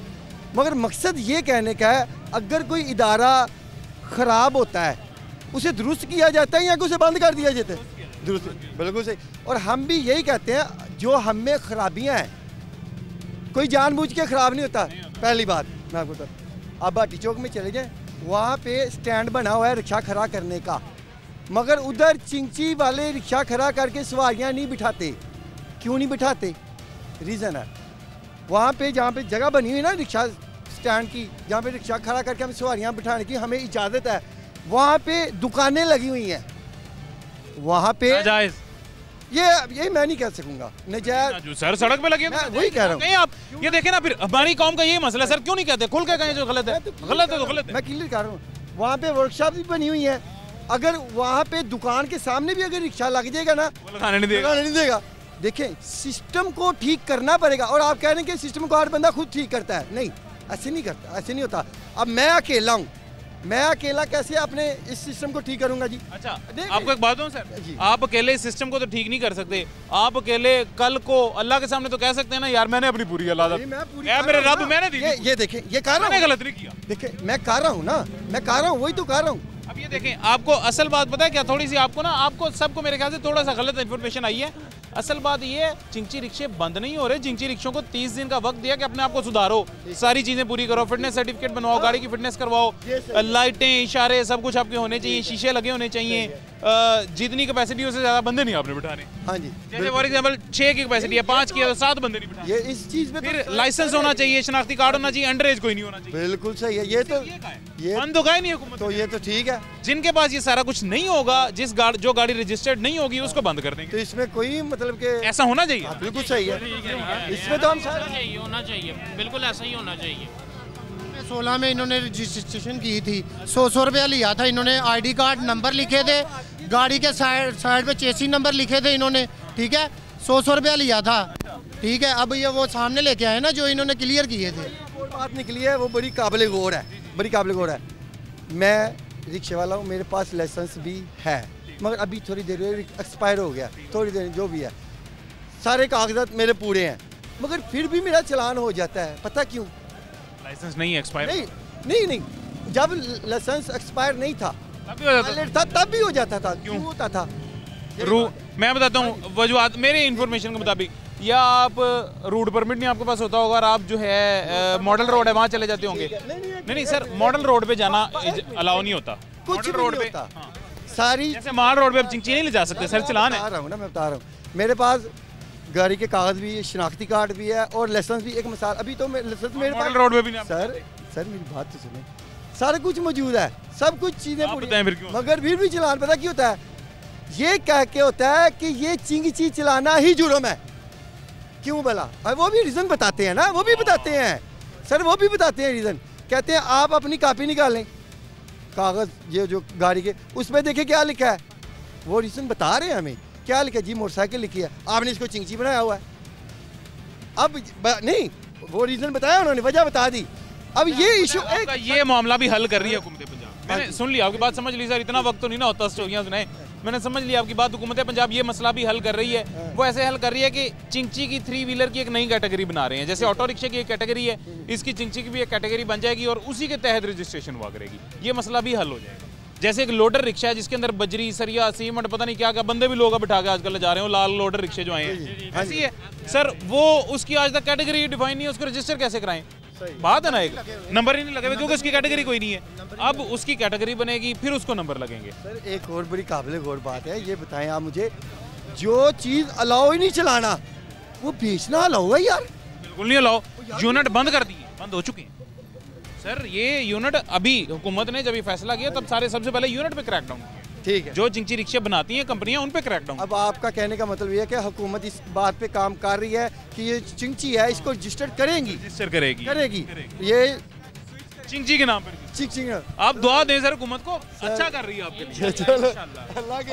मगर मकसद ये कहने का है, अगर कोई इदारा ख़राब होता है उसे दुरुस्त किया जाता है या कि उसे बंद कर दिया जाता है? दुरुस्त, बिल्कुल सही। और हम भी यही कहते हैं, जो हम में खराबियाँ हैं, कोई जानबूझ के ख़राब नहीं होता। पहली बात मैं आपको बता, आप भाटी चौक में चले जाएँ, वहाँ पे स्टैंड बना हुआ है रिक्शा खड़ा करने का, मगर उधर चिंची वाले रिक्शा खड़ा करके सवारियाँ नहीं बिठाते। क्यों नहीं बिठाते? रीज़न है, वहाँ पे जहाँ पे जगह बनी हुई ना रिक्शा स्टैंड की, जहाँ पे रिक्शा खड़ा करके हम सवारियाँ बिठाने की हमें इजाज़त है, वहाँ पे दुकानें लगी हुई हैं, वहाँ पे नाजायज़। ये मैं नहीं कह सकूंगा नजायज। सर सड़क पे लगे, वही कह रहा हूँ। नहीं आप ये देखें ना, फिर हमारी कौम का ये मसला है सर, क्यों नहीं कहते? खुल के कहें जो गलत है, गलत है तो गलत है। मैं क्लियर कर रहा हूँ, वहाँ पे वर्कशॉप भी बनी हुई है, अगर वहाँ पे दुकान के सामने भी अगर रिक्शा लग जाएगा ना, लगाने नहीं देगा। देखें, सिस्टम को ठीक करना पड़ेगा। और आप कह रहे हैं कि सिस्टम को हर बंदा खुद ठीक करता है, नहीं, ऐसे नहीं करता, ऐसे नहीं होता। अब मैं अकेला हूँ, मैं अकेला कैसे अपने इस सिस्टम को ठीक करूंगा जी? अच्छा, आपको एक बात बताऊं सर, आप अकेले इस सिस्टम को तो ठीक नहीं कर सकते। आप अकेले कल को अल्लाह के सामने तो कह सकते हैं ना, यार मैंने अपनी पूरी औलाद मेरे रब मैंने दी। ये देखें, ये कर रहा हूं, मैंने गलत नहीं किया। देखें, मैं कर रहा हूँ ना, मैं कर रहा हूँ, वही तो कर रहा हूँ। अब ये देखें, आपको असल बात पता है क्या? थोड़ी सी आपको ना, आपको सबको मेरे ख्याल से थोड़ा सा गलत इन्फॉर्मेशन आई है। असल बात ये है, चिंची रिक्शे बंद नहीं हो रहे। चिंची रिक्शों को 30 दिन का वक्त दिया कि अपने आप को सुधारो, सारी चीजें पूरी करो, फिटनेस सर्टिफिकेट बनवाओ, गाड़ी की फिटनेस करवाओ, लाइटें, इशारे सब कुछ आपके होने चाहिए, शीशे लगे होने चाहिए, जितनी कैपेसिटी उससे ज्यादा बंदे नहीं आपने बिठाने। हाँ जी, जैसे फॉर एग्जांपल 6 की कैपेसिटी है, 5 की है तो 7 बंदे नहीं बिठाने। ये इस चीज में फिर लाइसेंस होना चाहिए, शनाख्ती कार्ड होना चाहिए, अंडर एज कोई नहीं होना चाहिए। बिल्कुल सही है। ये तो ये बंद होगा ही नहीं हुकूमत। तो ये तो ठीक है, जिनके पास ये सारा कुछ नहीं होगा, जो गाड़ी रजिस्टर्ड नहीं होगी उसको बंद कर देंगे। तो इसमें कोई मतलब के ऐसा होना चाहिए। बिल्कुल सही है, इसमें तो हम होना चाहिए, बिल्कुल ऐसा ही होना चाहिए। 16 में इन्होंने रजिस्ट्रेशन की थी, 100 रुपया लिया था इन्होंने, ID कार्ड नंबर लिखे थे, गाड़ी के साइड पे चेसी नंबर लिखे थे इन्होंने, ठीक है, 100 रुपया लिया था, ठीक है। अब ये वो सामने लेके आए ना जो इन्होंने क्लियर किए थे। बात निकली है वो बड़ी काबिल गौर है, बड़ी काबिल गौर है। मैं रिक्शे वाला हूँ, मेरे पास लाइसेंस भी है, मगर अभी थोड़ी देर एक्सपायर हो गया, थोड़ी देर जो भी है, सारे कागजात मेरे पूरे हैं, मगर फिर भी मेरा चालान हो जाता है। पता क्यों? लाइसेंस नहीं एक्सपायर। नहीं, जब लाइसेंस एक्सपायर नहीं था तब भी हो जाता था। क्यों होता था? मैं बताता हूँ वजूहत मेरे इन्फॉर्मेशन के मुताबिक, या आप रूट परमिट नहीं आपके पास होता होगा और आप जो है मॉडल रोड है वहाँ चले जाते होंगे। नहीं सर, मॉडल रोड पे जाना अलाउ नहीं होता। कुछ रोड पे सारी, जैसे माल रोड पे आप चिंची नहीं ले जा सकते सर, चलान है। मैं बता रहा हूँ, मेरे पास गाड़ी के कागज भी, शनाख्ती कार्ड भी है और लाइसेंस भी। एक मिसाल, अभी तो लाइसेंस मेरे पास रोड पे भी नहीं। सर मेरी बात तो सुने, सारा कुछ मौजूद है, सब कुछ चीजें पूरी, मगर फिर भी चलान पता क्यों होता है? ये कह के होता है कि ये चिंची चलाना ही जुर्म है। क्यों भला? वो भी रीजन बताते हैं ना, वो भी बताते हैं सर, वो भी बताते हैं रीजन। कहते हैं आप अपनी कॉपी निकालें, कागज़ ये जो गाड़ी के उसमें देखिए क्या लिखा है, वो रीज़न बता रहे हैं हमें क्या लिखा है जी, मोटरसाइकिल लिखी है, आपने इसको चिंची बनाया हुआ है। अब नहीं, वो रीज़न बताया उन्होंने, वजह बता दी। अब ये इशू ये मामला भी हल कर रही है हुकूमत पंजाब। मैंने सुन लिया आपकी बात, समझ ली सर, इतना वक्त तो नहीं ना होता स्टोरियाँ सुनाए, मैंने समझ लिया आपकी बात। हुकूमत पंजाब ये मसला भी हल कर रही है, वो ऐसे हल कर रही है कि चिंची की 3 व्हीलर की एक नई कैटेगरी बना रहे हैं। जैसे ऑटो रिक्शा की एक कैटेगरी है, इसकी चिंची की भी एक कैटेगरी बन जाएगी और उसी के तहत रजिस्ट्रेशन हुआ करेगी। ये मसला भी हल हो जाएगा। जैसे एक लोडर रिक्शा है जिसके अंदर बजरी, सरिया, सीमेंट, पता नहीं क्या क्या बंदे भी लोग बिठा के आजकल जा रहे हो, लाल लोडर रिक्शे जो आए हैं, ऐसी है सर। वो उसकी आज तक कैटेगरी डिफाइन नहीं है, उसको रजिस्टर कैसे कराएं? बात है ना, एक नंबर ही नहीं लगे क्योंकि उसकी कैटेगरी कोई नहीं है। अब उसकी कैटेगरी बनेगी, फिर उसको नंबर लगेंगे। सर एक और बड़ी काबिल गौर बात है, ये बताएं आप मुझे, जो चीज़ अलाउ ही नहीं चलाना वो बेचना अलाउ है यार? बिल्कुल नहीं अलाउ। यूनिट बंद कर दिए, बंद हो चुके हैं सर। ये यूनिट अभी हुकूमत ने जब ये फैसला किया तब सारे सबसे पहले यूनिट पे क्रैकडाउन किया। ठीक है, जो चिंची रिक्शे बनाती हैं कंपनियां, उन पे क्रैकडाउन। अब आपका कहने का मतलब ये है कि हुकूमत इस बात पे काम कर रही है कि ये चिंची है, इसको रजिस्टर करेंगी, रजिस्टर करेगी। ये चिंची के नाम पर आप दुआ दें सर, हुकूमत को अच्छा कर रही है आपके लिए।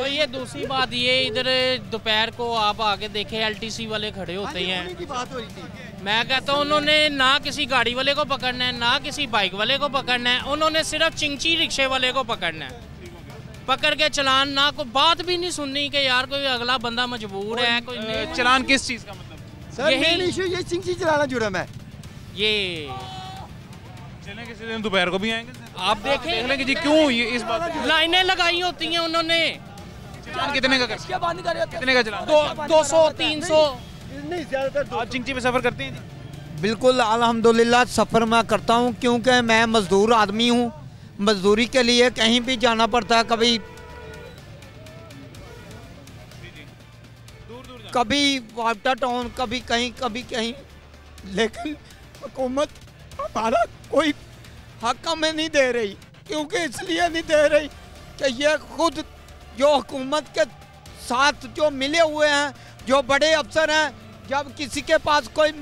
और ये दूसरी बात, ये इधर दोपहर को आप आगे देखें LTC वाले खड़े होते हैं। बात हो रही थी, मैं कहता हूँ उन्होंने ना किसी गाड़ी वाले को पकड़ना है, ना किसी बाइक वाले को पकड़ना है, उन्होंने सिर्फ चिंची रिक्शे वाले को पकड़ना है। पकड़ के चलान, ना कोई बात भी नहीं सुननी कि यार कोई अगला बंदा मजबूर है। कोई चलान किस चीज़ का मतलब? सर मेन इशू ये चिंची चलाना जुड़ा मैं ये चलें किसी दिन दोपहर को भी आएंगे, आप देखें देख जी क्यों ये इस बात लाइनें लगाई होती हैं उन्होंने। चलान कितने का कितने का चलान? 200 300 नहीं ज़्यादातर। आप चिंची पे सफ़र करते हैं जी? बिल्कुल अल्हम्दुलिल्लाह सफ़र मैं करता हूँ, क्योंकि मैं मज़दूर आदमी हूँ। मजदूरी के लिए कहीं भी जाना पड़ता है, कभी वाटर टाउन, कभी कहीं, लेकिन हुकूमत हमारा कोई हक हमें नहीं दे रही। क्योंकि इसलिए नहीं दे रही कि ये खुद जो हुकूमत के साथ जो मिले हुए हैं, जो बड़े अफसर हैं, जब किसी के पास कोई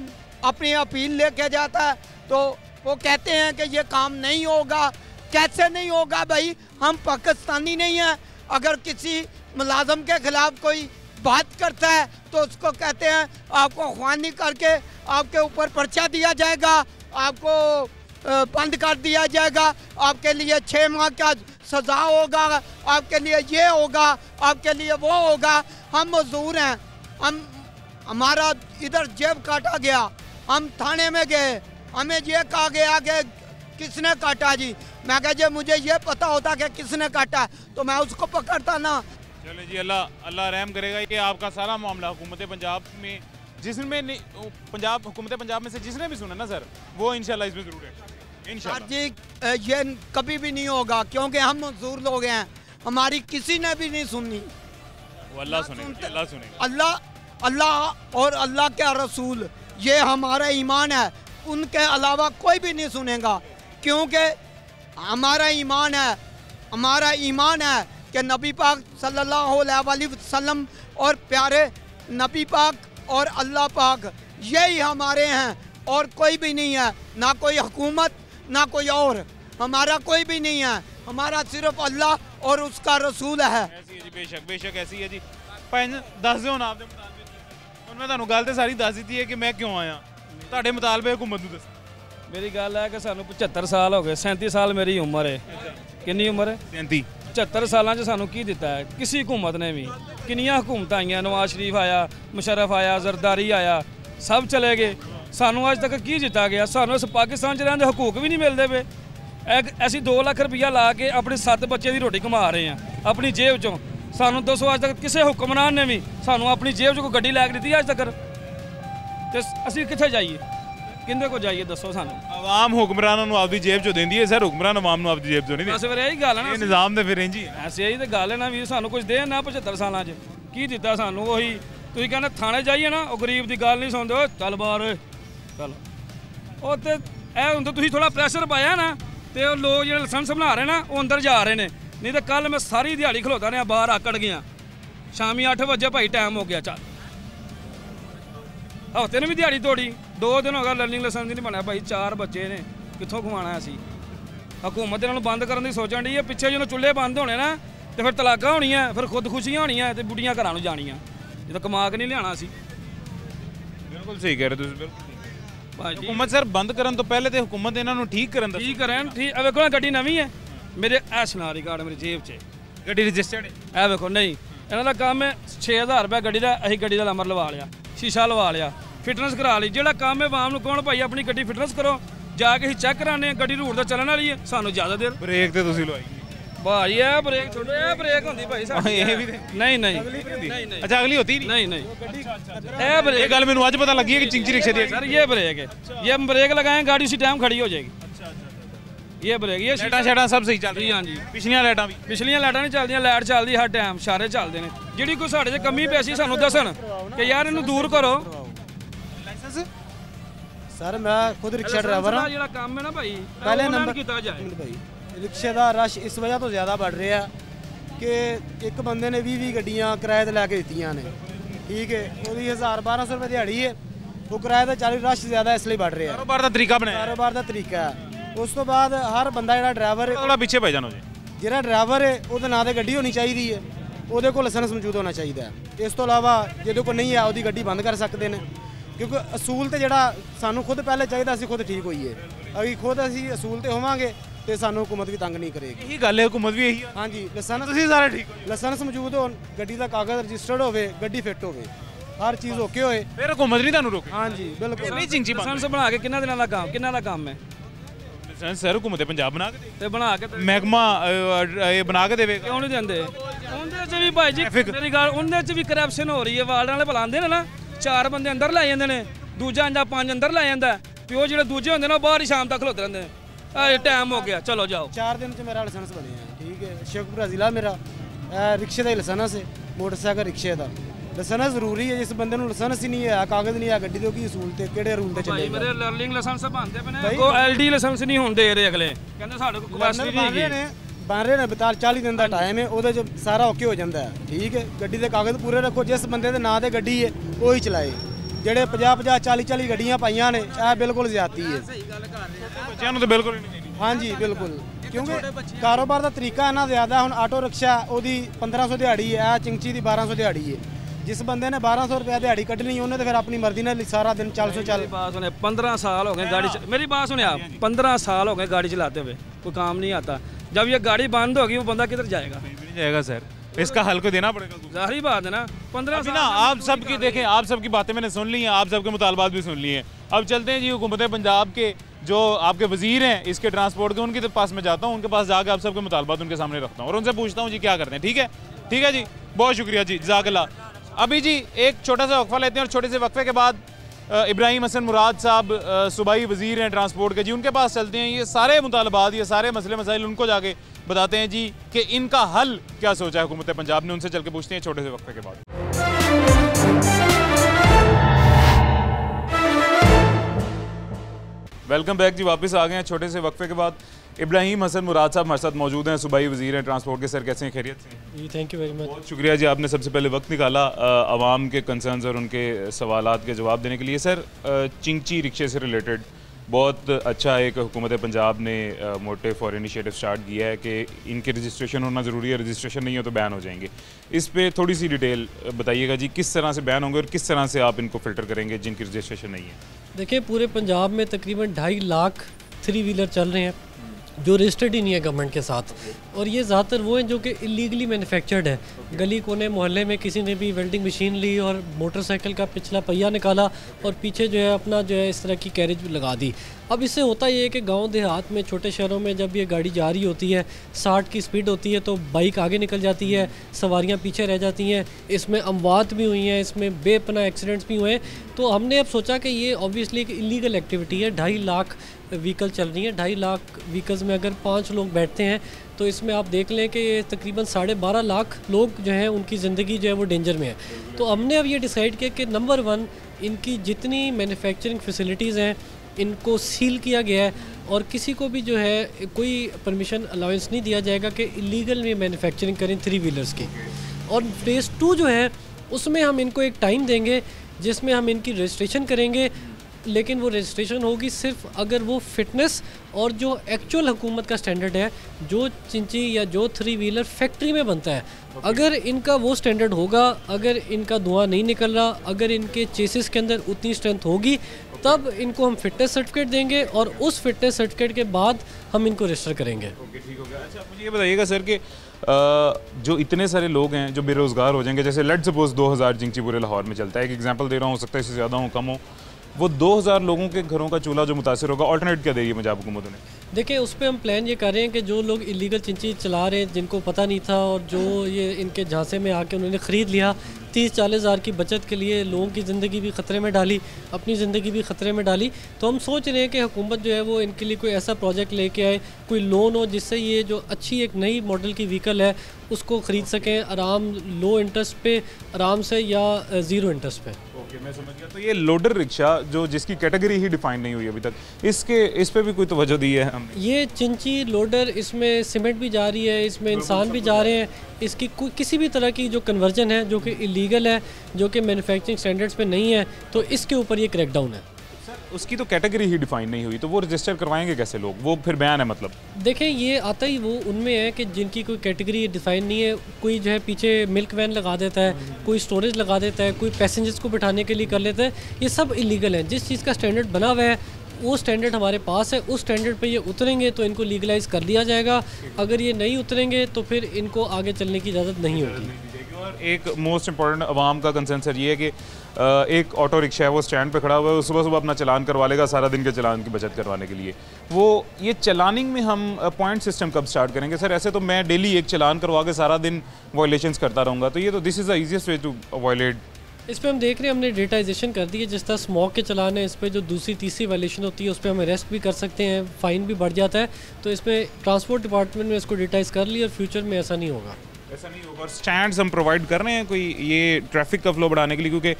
अपनी अपील लेके जाता है तो वो कहते हैं कि ये काम नहीं होगा। कैसे नहीं होगा भाई, हम पाकिस्तानी नहीं हैं। अगर किसी मुलाजम के खिलाफ कोई बात करता है तो उसको कहते हैं आपको ख्वानी करके आपके ऊपर पर्चा दिया जाएगा, आपको बंद कर दिया जाएगा, आपके लिए 6 माह का सज़ा होगा, आपके लिए ये होगा, आपके लिए वो होगा। हम मजदूर हैं, हमारा इधर जेब काटा गया, हम थाने में गए, हमें ये कहा गया कि किसने काटा जी। मैं कहा जी मुझे ये पता होता कि किसने काटा तो मैं उसको पकड़ता ना। चले जी, अल्लाह रहम करेगा। ये आपका सारा मामला हुकूमत पंजाब में, जिसमें हुकूमत पंजाब में से जिसने भी सुना ना सर, वो इंशाल्लाह इसमें जरूर है इंशाल्लाह जी। ये कभी भी नहीं होगा क्योंकि हम मजदूर लोग हैं, हमारी किसी ने भी नहीं सुननी। वो अल्लाह सुनेगा, अल्लाह सुनेगा। अल्लाह और अल्लाह के रसूल, ये हमारा ईमान है, उनके अलावा कोई भी नहीं सुनेगा। क्योंकि हमारा ईमान है कि नबी पाक सल्लल्लाहु अलैहि वसल्लम और प्यारे नबी पाक और अल्लाह पाक यही हमारे हैं और कोई भी नहीं है। ना कोई हुकूमत, ना कोई और, हमारा कोई भी नहीं है। हमारा सिर्फ अल्लाह और उसका रसूल है। ऐसी है जी, बेशक ऐसी है जी। दस दो ना आपके मुताबिक, और मैं ਤੁਹਾਨੂੰ ਗੱਲ ਤੇ ਸਾਰੀ ਦੱਸ ਦਿੱਤੀ ਹੈ कि मैं क्यों आया। ਤੁਹਾਡੇ ਮੁਤਾਬਕ हुकूमत ਨੂੰ ਦੱਸੋ। मेरी गल है कि सानू 75 साल हो गए, 37 साल मेरी उम्र है। कितनी उम्र है? 37। 75 सालों से सानू की दिता है किसी हुकूमत ने भी? किनिया हुकूमत आईया, नवाज शरीफ आया, मुशर्रफ आया, जरदारी आया, सब चले गए। सानू अज तक की दिता गया? सानू इस पाकिस्तान च रहने हकूक भी नहीं मिलते पे। ऐसी 2 लाख रुपया ला के अपने 7 बच्चे की रोटी कमा रहे हैं अपनी जेब चों। सानू दसो अज तक किसी हुक्मरान ने भी सानू अपनी जेब चों कोई गड्डी लै के दी अज तक? तो असीं कित्थे जाइए, किंदे को जाइए दसो सानू? आवाम हुक्मरानां नूं आपदी जेब चों देंदी है सर, हुक्मरान आवाम नूं आपदी जेब चों नहीं बस फिर यही गल है ना, निज़ाम ते फिर इंज ही ऐसे यही तो गल है ना भी सानू कुछ देन ना। 75 साल की दिता सानू? वही तुसीं कहंदे थाने जाइए ना, वो गरीब की गल नहीं सुनते। चल बाहर चल, वो तो यह हुंदा तुसीं थोड़ा प्रैशर पाया ना, तो लोग जो लाइसेंस बना रहे ना वो अंदर जा रहे हैं। नहीं तो कल मैं सारी दिहाड़ी खलोता रहा बाहर, आकड़ गया। शामी 8 बजे भाई टाइम हो गया, चल हफ्ते ने भी दिहाड़ी तोड़ी। 2 दिन हो गया लर्निंग लाइसेंस नहीं बनया भाई, 4 बच्चे ने कितों घुमाना असी। हुकूमत इन्होंने बंद करने की सोचन डी है। पिछे जो चुल्हे बंद होने ना तो फिर तलाका होनियां, फिर खुदकुशियां होनियां ते बुढ़ियां घरां नूं जानियां, जो कमा के नहीं लियाना सी। बिल्कुल सही कह रहे तुसीं, बिल्कुल हुकूमत सर बंद करन तो पहले तो हुकूमत इन्हां नूं ठीक करन ठीक करन। ठीक वेखो ना गड्डी नवीं है मेरे ऐशना रिकार्ड मेरी जेब च, गड्डी रजिस्टर्ड है। वेखो नहीं इन्हां दा काम है 6000 रुपया गड्डी दा, असीं गड्डी दा नंबर लवा लिया, शीशा लवा लिया, फिटनेस करा ली। जिहड़ा काम है आवाम नूं कौन भाई अपनी गड्डी फिटनेस करो, जाके असीं चैक कराने गड्डी रूट दा चलन वाली है, सानूं ज़्यादा देर ब्रेक ते तुसीं लवाई भाई है ब्रेक छोड़ो, ये ब्रेक होंदी भाई साडी। ये भी नहीं नहीं अच्छा अगली होती नहीं नहीं ये ब्रेक ये गल मैनूं अज पता लगी है कि चिंची रिक्शे दी सर ये ब्रेक है, ये हम ब्रेक लगाएं गाड़ी उसी टाइम खड़ी हो जाएगी। ये ब्रेक ये लाइटां सब सही चल रही हाँ जी, पिछलियां लाइटां भी पिछलियां लाइटां नहीं चलदियां, लाइट चलदी हर टाइम, सारे चलदे ने। जिहड़ी कोई साडे च कमी पैसी सानूं दसन कि यार इहनूं दूर करो। लाइसेंस सर मैं खुद रिक्शा ड्राइवर हाँ, जिहड़ा काम है ना भाई पहले नंबर कीता जाए। भाई रिक्शे का रश इस वजह तो ज़्यादा बढ़ रहा है कि एक बंदे ने 20 गड्डियां किराए ते लैके दित्तियां ने, ठीक है, ਉਹਦੀ 1000-1200 रुपये दिहाड़ी है, वो किराए ते 40 रश ज़्यादा इसलिए बढ़ रहा है। कारोबार का तरीका बनाया, कारोबार का तरीका है। उस तो बाद हर बंदा ਜਿਹੜਾ ड्राइवर है थोड़ा पीछे भाई जानो जी, ਜਿਹੜਾ ड्राइवर है ਉਹਦੇ ਨਾਂ ਤੇ ਗੱਡੀ ਹੋਣੀ ਚਾਹੀਦੀ ਹੈ, ਉਹਦੇ ਕੋਲ ਲਾਇਸੈਂਸ ਮੌਜੂਦ ਹੋਣਾ ਚਾਹੀਦਾ ਹੈ। ਇਸ ਤੋਂ ਇਲਾਵਾ ਜਿਹਦੇ ਕੋਲ ਨਹੀਂ ਹੈ ਉਹਦੀ ਗੱਡੀ ਬੰਦ ਕਰ ਸਕਦੇ ਨੇ, ਕਿਉਂਕਿ ਅਸੂਲ ਤੇ ਜਿਹੜਾ ਸਾਨੂੰ ਖੁਦ ਪਹਿਲੇ ਚਾਹੀਦਾ ਅਸੀਂ ਖੁਦ ਠੀਕ ਹੋਈਏ। ਅਗਰ ਖੁਦ ਅਸੀਂ ਅਸੂਲ ਤੇ ਹੋਵਾਂਗੇ ਤੇ ਸਾਨੂੰ ਹੁਕੂਮਤ ਵੀ ਤੰਗ ਨਹੀਂ ਕਰੇਗੀ। ਇਹੀ ਗੱਲ ਹੈ, ਹੁਕੂਮਤ ਵੀ ਇਹੀ ਹੈ। ਹਾਂਜੀ ਲਾਇਸੈਂਸ ਤੁਸੀਂ ਸਾਰੇ ਠੀਕ ਹੋ, ਲਾਇਸੈਂਸ ਮੌਜੂਦ ਹੋਣ, ਗੱਡੀ ਦਾ ਕਾਗਜ਼ ਰਜਿਸਟਰਡ ਹੋਵੇ, ਗੱਡੀ ਫਿੱਟ ਹੋਵੇ, ਹਰ ਚੀਜ਼ ਓਕੇ ਹੋਏ, ਫਿਰ ਹੁਕੂਮਤ ਨਹੀਂ ਤੁਹਾਨੂੰ ਰੋਕੇ। ਹਾਂਜੀ ਬਿਲਕੁਲ ਨਹੀਂ ਚਿੰਚੀ ਲਾਇਸੈਂਸ ਬਣਾ ਕੇ ਕਿੰਨਾ ਦਿਨਾਂ ਦਾ ਕੰਮ, ਕਿੰਨਾ ਦਾ ਕੰਮ ਹੈ ਲਾਇਸੈਂਸ ਸਰ ਹੁਕੂਮਤ ਪੰਜਾਬ ਬਣਾ ਕੇ ਤੇ ਬਣਾ ਕੇ ਮਹਿਕਮਾ ਇਹ ਬਣਾ ਕੇ ਦੇਵੇਗਾ। ਕਿਉਂ ਨਹੀਂ ਦਿੰਦੇ? ਉਹਦੇ 'ਚ ਵੀ ਭਾਈ ਜੀ ਮੇਰੀ ਗੱਲ, ਉਹਦੇ 'ਚ ਵੀ ਕਰਪਸ਼ਨ ਹੋ ਰਹੀ ਹੈ। ਵਾਰਡ ਵਾਲੇ ਬੁਲਾਉਂਦੇ ਨੇ ਨਾ, 4 ਬੰਦੇ ਅੰਦਰ ਲੈ ਜਾਂਦੇ ਨੇ, ਦੂਜਾ ਜਾਂ 5 ਅੰਦਰ ਲੈ ਜਾਂਦਾ, ਤੇ ਉਹ ਜਿਹੜੇ ਦੂਜੇ ਹੁੰਦੇ ਨੇ ਉਹ ਬਾਹਰ ਹੀ ਸ਼ਾਮ ਤੱਕ ਖਲੋਤੇ ਰਹਿੰਦੇ ਨੇ। टाइम हो गया चलो जाओ। 4 दिन च मेरा लाइसेंस बने हैं, ठीक है। शेखपुरा जिला मेरा रिक्शे का लाइसेंस है, मोटरसाइकिल रिक्शे का लाइसेंस जरूरी है। जिस बंदे को लाइसेंस ही नहीं है, कागज नहीं है गड्डी दे, की असूल ते केड़े रूल ते चलेगा। मेरे लर्निंग लाइसेंस बनते पने को एलडी लाइसेंस नहीं होंदे रे, अगले कहंदे साडे को कैपेसिटी नहीं है। बन रहे ने 40 दिन का टाइम है, ਉਹਦੇ ਚ सारा ओके हो जाता है, ठीक है। गड्डी के कागज पूरे रखो, जिस बंदे के नां ते गड्डी है वही चलाए। ਜਿਹੜੇ 50-50 40-40 ਗੱਡੀਆਂ ਪਾਈਆਂ ਨੇ, ਇਹ ਬਿਲਕੁਲ ਜ਼ਿਆਦਤੀ ਹੈ। ਬੱਚਿਆਂ ਨੂੰ ਤਾਂ ਬਿਲਕੁਲ ਨਹੀਂ ਚਾਹੀਦੀ। ਹਾਂਜੀ ਬਿਲਕੁਲ, ਕਿਉਂਕਿ ਕਾਰੋਬਾਰ ਦਾ ਤਰੀਕਾ ਇਹਨਾਂ ਜ਼ਿਆਦਾ। ਹੁਣ ਆਟੋ ਰਿਕਸ਼ਾ ਉਹਦੀ 1500 ਦਿਹਾੜੀ ਹੈ, ਇਹ ਚਿੰਚੀ ਦੀ 1200 ਦਿਹਾੜੀ ਹੈ। जिस बंदे ने 1200 रुपया दिहाड़ी कटनी, उन्हें तो फिर अपनी मर्जी ने सारा दिन 400 चल। बात सुने, 15 साल हो गए गाड़ी मेरी बात सुने आप, 15 साल हो गए गाड़ी चलाते हुए, कोई काम नहीं आता। जब ये गाड़ी बंद होगी वो बंदा किधर जाएगा? नहीं जाएगा सर, इसका हल को देना पड़ेगा। जाहिर बात है ना, 15 साल ना। आप सबकी देखें, आप सबकी बातें मैंने सुन ली हैं, आप सबके मुतालबात भी सुन लिए हैं। अब चलते हैं जी हुकूमत पंजाब के जो आपके वजीर हैं इसके ट्रांसपोर्ट के, उनके पास मैं जाता हूँ, उनके पास जाकर आप सबके मुतालबात उनके सामने रखता हूँ और उनसे पूछता हूँ जी क्या करते हैं। ठीक है, ठीक है जी, बहुत शुक्रिया जी, जज़ाकल्लाह। अभी जी एक छोटा सा वक्फा लेते हैं और छोटे से वक्फे के बाद इब्राहिम हसन मुराद साहब सूबाई वजीर हैं ट्रांसपोर्ट के जी, उनके पास चलते हैं। ये सारे मुतालबात, ये सारे मसले मसाइल उनको जाके बताते हैं जी कि इनका हल क्या सोचा है हुकूमत पंजाब ने। उनसे चल के पूछते हैं छोटे से वक्फे के बाद। वेलकम बैक जी, वापस आ गए हैं छोटे से वक्फे के बाद। इब्राहिम हसन मुराद साहब हमारे साथ मौजूद हैं, सूबाई वजीर हैं ट्रांसपोर्ट के। सर कैसे हैं, खैरियत से? जी थैंक यू वेरी मच। बहुत शुक्रिया जी, आपने सबसे पहले वक्त निकाला आवाम के कंसर्न्स और उनके सवालात के जवाब देने के लिए। सर चिंची रिक्शे से रिलेटेड बहुत अच्छा एक हुकूमत पंजाब ने मोटे फॉर इनिशिएटिव स्टार्ट किया है कि इनके रजिस्ट्रेशन होना ज़रूरी है, रजिस्ट्रेशन नहीं हो तो बैन हो जाएंगे। इस पर थोड़ी सी डिटेल बताइएगा जी, किस तरह से बैन होंगे और किस तरह से आप इनको फ़िल्टर करेंगे जिनकी रजिस्ट्रेशन नहीं है? देखिए पूरे पंजाब में तकरीबन 2.5 लाख 3 व्हीलर चल रहे हैं जो रजिस्टर्ड ही नहीं है गवर्नमेंट के साथ, और ये ज़्यादातर वो हैं जो कि इलीगली मैन्युफैक्चर्ड है। गली कोने मोहल्ले में किसी ने भी वेल्डिंग मशीन ली और मोटरसाइकिल का पिछला पहिया निकाला और पीछे जो है अपना जो है इस तरह की कैरेज लगा दी। अब इससे होता ये है कि गांव देहात में, छोटे शहरों में जब ये गाड़ी जा रही होती है 60 की स्पीड होती है तो बाइक आगे निकल जाती है, सवारियां पीछे रह जाती हैं। इसमें अमवात भी हुई हैं, इसमें बेपनाह एक्सीडेंट्स भी हुए हैं। तो हमने अब सोचा कि ये ऑब्वियसली एक इलीगल एक्टिविटी है। 2.5 लाख व्हीकल चल रही हैं, 2.5 लाख व्हीकल्स में अगर 5 लोग बैठते हैं तो इसमें आप देख लें कि तकरीबन 12.5 लाख लोग जो हैं उनकी ज़िंदगी जो है वो डेंजर में है। तो हमने अब ये डिसाइड किया कि नंबर 1 इनकी जितनी मैन्युफैक्चरिंग फैसिलिटीज़ हैं इनको सील किया गया है और किसी को भी जो है कोई परमिशन अलाउंस नहीं दिया जाएगा कि इलीगल में मैन्युफैक्चरिंग करें 3 व्हीलर्स की। और फेज़ 2 जो है उसमें हम इनको एक टाइम देंगे जिसमें हम इनकी रजिस्ट्रेशन करेंगे लेकिन वो रजिस्ट्रेशन होगी सिर्फ अगर वो फिटनेस और जो एक्चुअल हुकूमत का स्टैंडर्ड है, जो चिंची या जो 3 व्हीलर फैक्ट्री में बनता है, अगर इनका वो स्टैंडर्ड होगा, अगर इनका धुआं नहीं निकल रहा, अगर इनके चेसिस के अंदर उतनी स्ट्रेंथ होगी, तब इनको हम फिटनेस सर्टिफिकेट देंगे और उस फिटनेस सर्टिफिकेट के बाद हम इनको रजिस्टर करेंगे। ओके, ठीक हो गया। अच्छा, आप मुझे ये बताइएगा सर कि जो इतने सारे लोग हैं जो बेरोज़गार हो जाएंगे, जैसे लेट सपोज 2000 चिंची पूरे लाहौर में चलता है, एक एग्जांपल दे रहा हूँ, हो सकता है इससे ज़्यादा हो कम हो, वो 2000 लोगों के घरों का चूल्हा जो मुतासर होगा, ऑल्टरनेट क्या देगी पंजाब हुकूमत ने? देखिए, उस पर हम प्लान ये कर रहे हैं कि जो लोग इलीगल चिंची चला रहे हैं, जिनको पता नहीं था और जो ये इनके झांसे में आके उन्होंने ख़रीद लिया, 30-40 हज़ार की बचत के लिए लोगों की ज़िंदगी भी ख़तरे में डाली, अपनी ज़िंदगी भी ख़तरे में डाली, तो हम सोच रहे हैं कि हुकूमत जो है वो इनके लिए कोई ऐसा प्रोजेक्ट लेके आए, कोई लोन हो जिससे ये जो अच्छी एक नई मॉडल की व्हीकल है उसको ख़रीद सकें आराम, लो इंटरेस्ट पे आराम से या ज़ीरो इंटरेस्ट पे। ओके, मैं समझ गया। तो ये लोडर रिक्शा जो जिसकी कैटेगरी ही डिफाइन नहीं हुई अभी तक, इस पे भी कोई तवज्जो दी है हमने? ये चिंची लोडर, इसमें सीमेंट भी जा रही है, इसमें इंसान भी जा रहे हैं, इसकी कोई किसी भी तरह की जो कन्वर्जन है जो कि इलीगल है, जो कि मैन्युफैक्चरिंग स्टैंडर्ड्स पे नहीं है, तो इसके ऊपर ये क्रैकडाउन है। उसकी तो कैटेगरी ही डिफाइन नहीं हुई, तो वो रजिस्टर करवाएंगे कैसे लोग? वो फिर बयान है मतलब? देखें, ये आता ही वो उनमें है कि जिनकी कोई कैटेगरी डिफाइन नहीं है, कोई जो है पीछे मिल्क वैन लगा देता है, कोई स्टोरेज लगा देता है, कोई पैसेंजर्स को बिठाने के लिए कर लेता है, ये सब इलीगल है। जिस चीज़ का स्टैंडर्ड बना हुआ है वो स्टैंडर्ड हमारे पास है, उस स्टैंडर्ड पे ये उतरेंगे तो इनको लीगलाइज कर दिया जाएगा, अगर ये नहीं उतरेंगे तो फिर इनको आगे चलने की इजाज़त नहीं होगी। और एक मोस्ट इम्पॉर्टेंट आवाम का कंसर्न सर ये है कि एक ऑटो रिक्शा है, वो स्टैंड पे खड़ा हुआ है, वो सुबह सुबह अपना चलान करवा लेगा सारा दिन के चलान की बचत करवाने के लिए। वो ये चलानिंग में हम पॉइंट सिस्टम कब स्टार्ट करेंगे सर? ऐसे तो मैं डेली एक चलान करवा के सारा दिन वायलेशंस करता रहूँगा, तो ये तो this is the easiest way to avoid. इस पर हम देख रहे हैं, हमने डेटाइजेशन कर दी है, जिस तरह स्मोक के चलान है, इस पर जो दूसरी तीसरी वायलेशन होती है उस पर हम अरेस्ट भी कर सकते हैं, फ़ाइन भी बढ़ जाता है, तो इसमें ट्रांसपोर्ट डिपार्टमेंट ने इसको डिटाइज कर लिया और फ्यूचर में ऐसा नहीं होगा। ऐसा नहीं होगा। स्टैंड्स हम प्रोवाइड कर रहे हैं कोई ये ट्रैफिक का फ्लो बढ़ाने के लिए, क्योंकि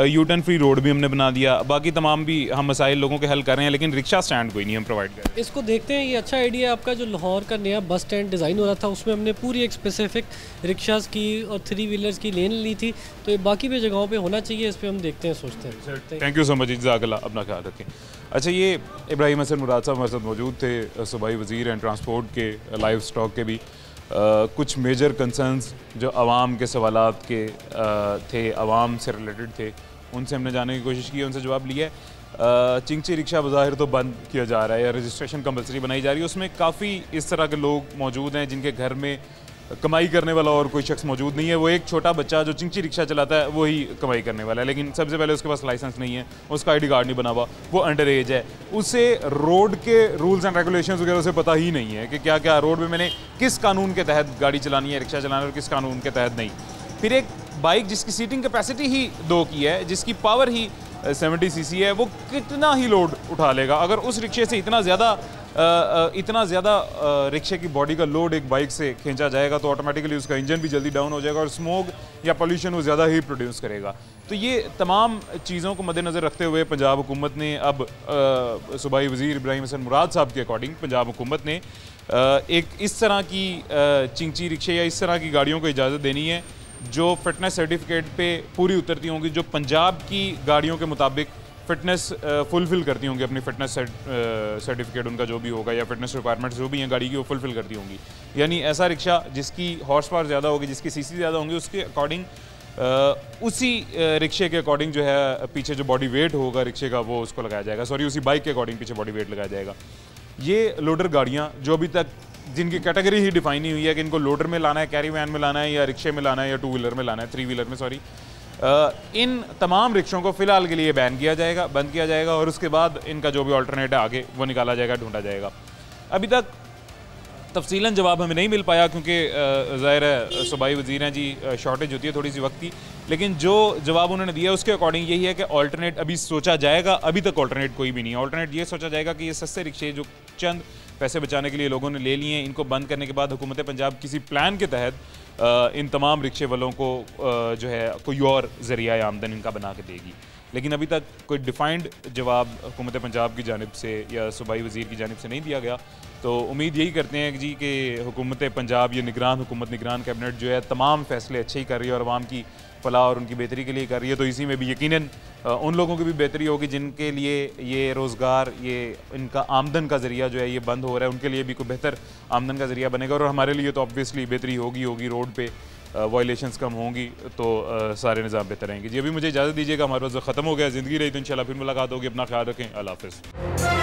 यू टर्न फ्री रोड भी हमने बना दिया, बाकी तमाम भी हम मसाइल लोगों के हल कर रहे हैं, लेकिन रिक्शा स्टैंड कोई नहीं हम प्रोवाइड कर रहे हैं। इसको देखते हैं, ये अच्छा आइडिया है आपका। जो लाहौर का नया बस स्टैंड डिज़ाइन हो रहा था उसमें हमने पूरी एक स्पेसिफिक रिक्शाज़ की और 3 व्हीलर्स की लेन ली थी, तो ये बाकी भी जगहों पे होना चाहिए, इस पर हम देखते हैं, सोचते हैं। थैंक यू सो मच, जज़ाकल्लाह, अपना ख्याल रखें। अच्छा, ये इब्राहिम हसन मुराद साहब हमारे साथ मौजूद थे, सूबाई वज़ीर एंड ट्रांसपोर्ट के, लाइव स्टॉक के भी। कुछ मेजर कंसर्न्स जो आवाम के सवालात के थे, आवाम से रिलेटेड थे, उनसे हमने जानने की कोशिश की, उनसे जवाब लिया है। चिंची रिक्शा बज़ाहिर तो बंद किया जा रहा है या रजिस्ट्रेशन कंपलसरी बनाई जा रही है, उसमें काफ़ी इस तरह के लोग मौजूद हैं जिनके घर में कमाई करने वाला और कोई शख्स मौजूद नहीं है। वो एक छोटा बच्चा जो चिंची रिक्शा चलाता है वही कमाई करने वाला है, लेकिन सबसे पहले उसके पास लाइसेंस नहीं है, उसका ID कार्ड नहीं बना हुआ, वो अंडर एज है, उसे रोड के रूल्स एंड रेगुलेशंस वगैरह से पता ही नहीं है कि क्या क्या रोड में मैंने किस कानून के तहत गाड़ी चलानी है, रिक्शा चलाना है, और किस कानून के तहत नहीं। फिर एक बाइक जिसकी सीटिंग कैपेसिटी ही 2 की है, जिसकी पावर ही 70 cc है, वो कितना ही लोड उठा लेगा? अगर उस रिक्शे से इतना ज़्यादा रिक्शे की बॉडी का लोड एक बाइक से खींचा जाएगा तो ऑटोमेटिकली उसका इंजन भी जल्दी डाउन हो जाएगा और स्मोक या पोल्यूशन वो ज़्यादा ही प्रोड्यूस करेगा। तो ये तमाम चीज़ों को मद्देनज़र रखते हुए पंजाब हुकूमत ने अब सूबाई वज़ीर इब्राहिम हसन मुराद साहब के अकॉर्डिंग पंजाब हुकूमत ने एक इस तरह की चिंची रिक्शे या इस तरह की गाड़ियों को इजाज़त देनी है जो फिटनेस सर्टिफिकेट पे पूरी उतरती होंगी, जो पंजाब की गाड़ियों के मुताबिक फ़िटनेस फुलफ़िल करती होंगी, अपनी फ़िटनेस सर्टिफिकेट उनका जो भी होगा या फिटनेस रिक्वायरमेंट्स जो भी हैं गाड़ी की वो फुलफ़िल करती होंगी। यानी ऐसा रिक्शा जिसकी हॉर्स पावर ज़्यादा होगी, जिसकी सीसी ज़्यादा होंगी, उसके अकॉर्डिंग उसी रिक्शे के अकॉर्डिंग जो है पीछे जो बॉडी वेट होगा रिक्शे का वो उसको लगाया जाएगा, सॉरी उसी बाइक के अकॉर्डिंग पीछे बॉडी वेट लगाया जाएगा। ये लोडर गाड़ियाँ जो अभी तक जिनकी कैटेगरी ही डिफाइन नहीं हुई है कि इनको लोडर में लाना है, कैरी वैन में लाना है, या रिक्शे में लाना है, या 2 व्हीलर में लाना है, 3 व्हीलर में सॉरी, इन तमाम रिक्शों को फ़िलहाल के लिए बैन किया जाएगा, बंद किया जाएगा, और उसके बाद इनका जो भी ऑल्टरनेट है आगे वो निकाला जाएगा, ढूंढा जाएगा। अभी तक तफसीलन जवाब हमें नहीं मिल पाया क्योंकि ज़ाहिर है सूबाई वज़ीर हैं जी, शॉर्टेज होती है थोड़ी सी वक्त की, लेकिन जो जवाब उन्होंने दिया उसके अकॉर्डिंग यही है कि ऑल्टरनेट अभी सोचा जाएगा। अभी तक ऑल्टरनेट कोई भी नहीं है। ऑल्टरनेट ये सोचा जाएगा कि ये सस्ते रिक्शे जो चंद पैसे बचाने के लिए लोगों ने ले लिए हैं, इनको बंद करने के बाद हुकूमत पंजाब किसी प्लान के तहत इन तमाम रिक्शे वालों को जो है कोई और ज़रिया आमदन इनका बना के देगी। लेकिन अभी तक कोई डिफाइंड जवाब हुकूमत पंजाब की जानिब से या सूबाई वज़ीर की जानिब से नहीं दिया गया तो उम्मीद यही करते हैं जी कि हुकूमत पंजाब ये निगरान कैबिनेट जो है तमाम फ़ैसले अच्छे ही कर रही है और आवाम की फलाह और उनकी बेहतरी के लिए कर रही है। तो इसी में भी यकीनन उन लोगों की भी बेहतरी होगी जिनके लिए ये रोज़गार, ये इनका आमदन का ज़रिया जो है ये बंद हो रहा है, उनके लिए भी कोई बेहतर आमदन का ज़रिया बनेगा। और हमारे लिए तो ऑब्वियसली बेहतरी होगी रोड पे वायलेशंस कम होंगी तो सारे निज़ाम बेहतर रहेंगे जी। अभी मुझे इजाज़त दीजिएगा, हमारा वक्त ख़त्म हो गया। ज़िंदगी रही तो इंशाल्लाह फिर मुलाकात होगी। अपना ख्याल रखें। अल्लाह हाफ़िज़।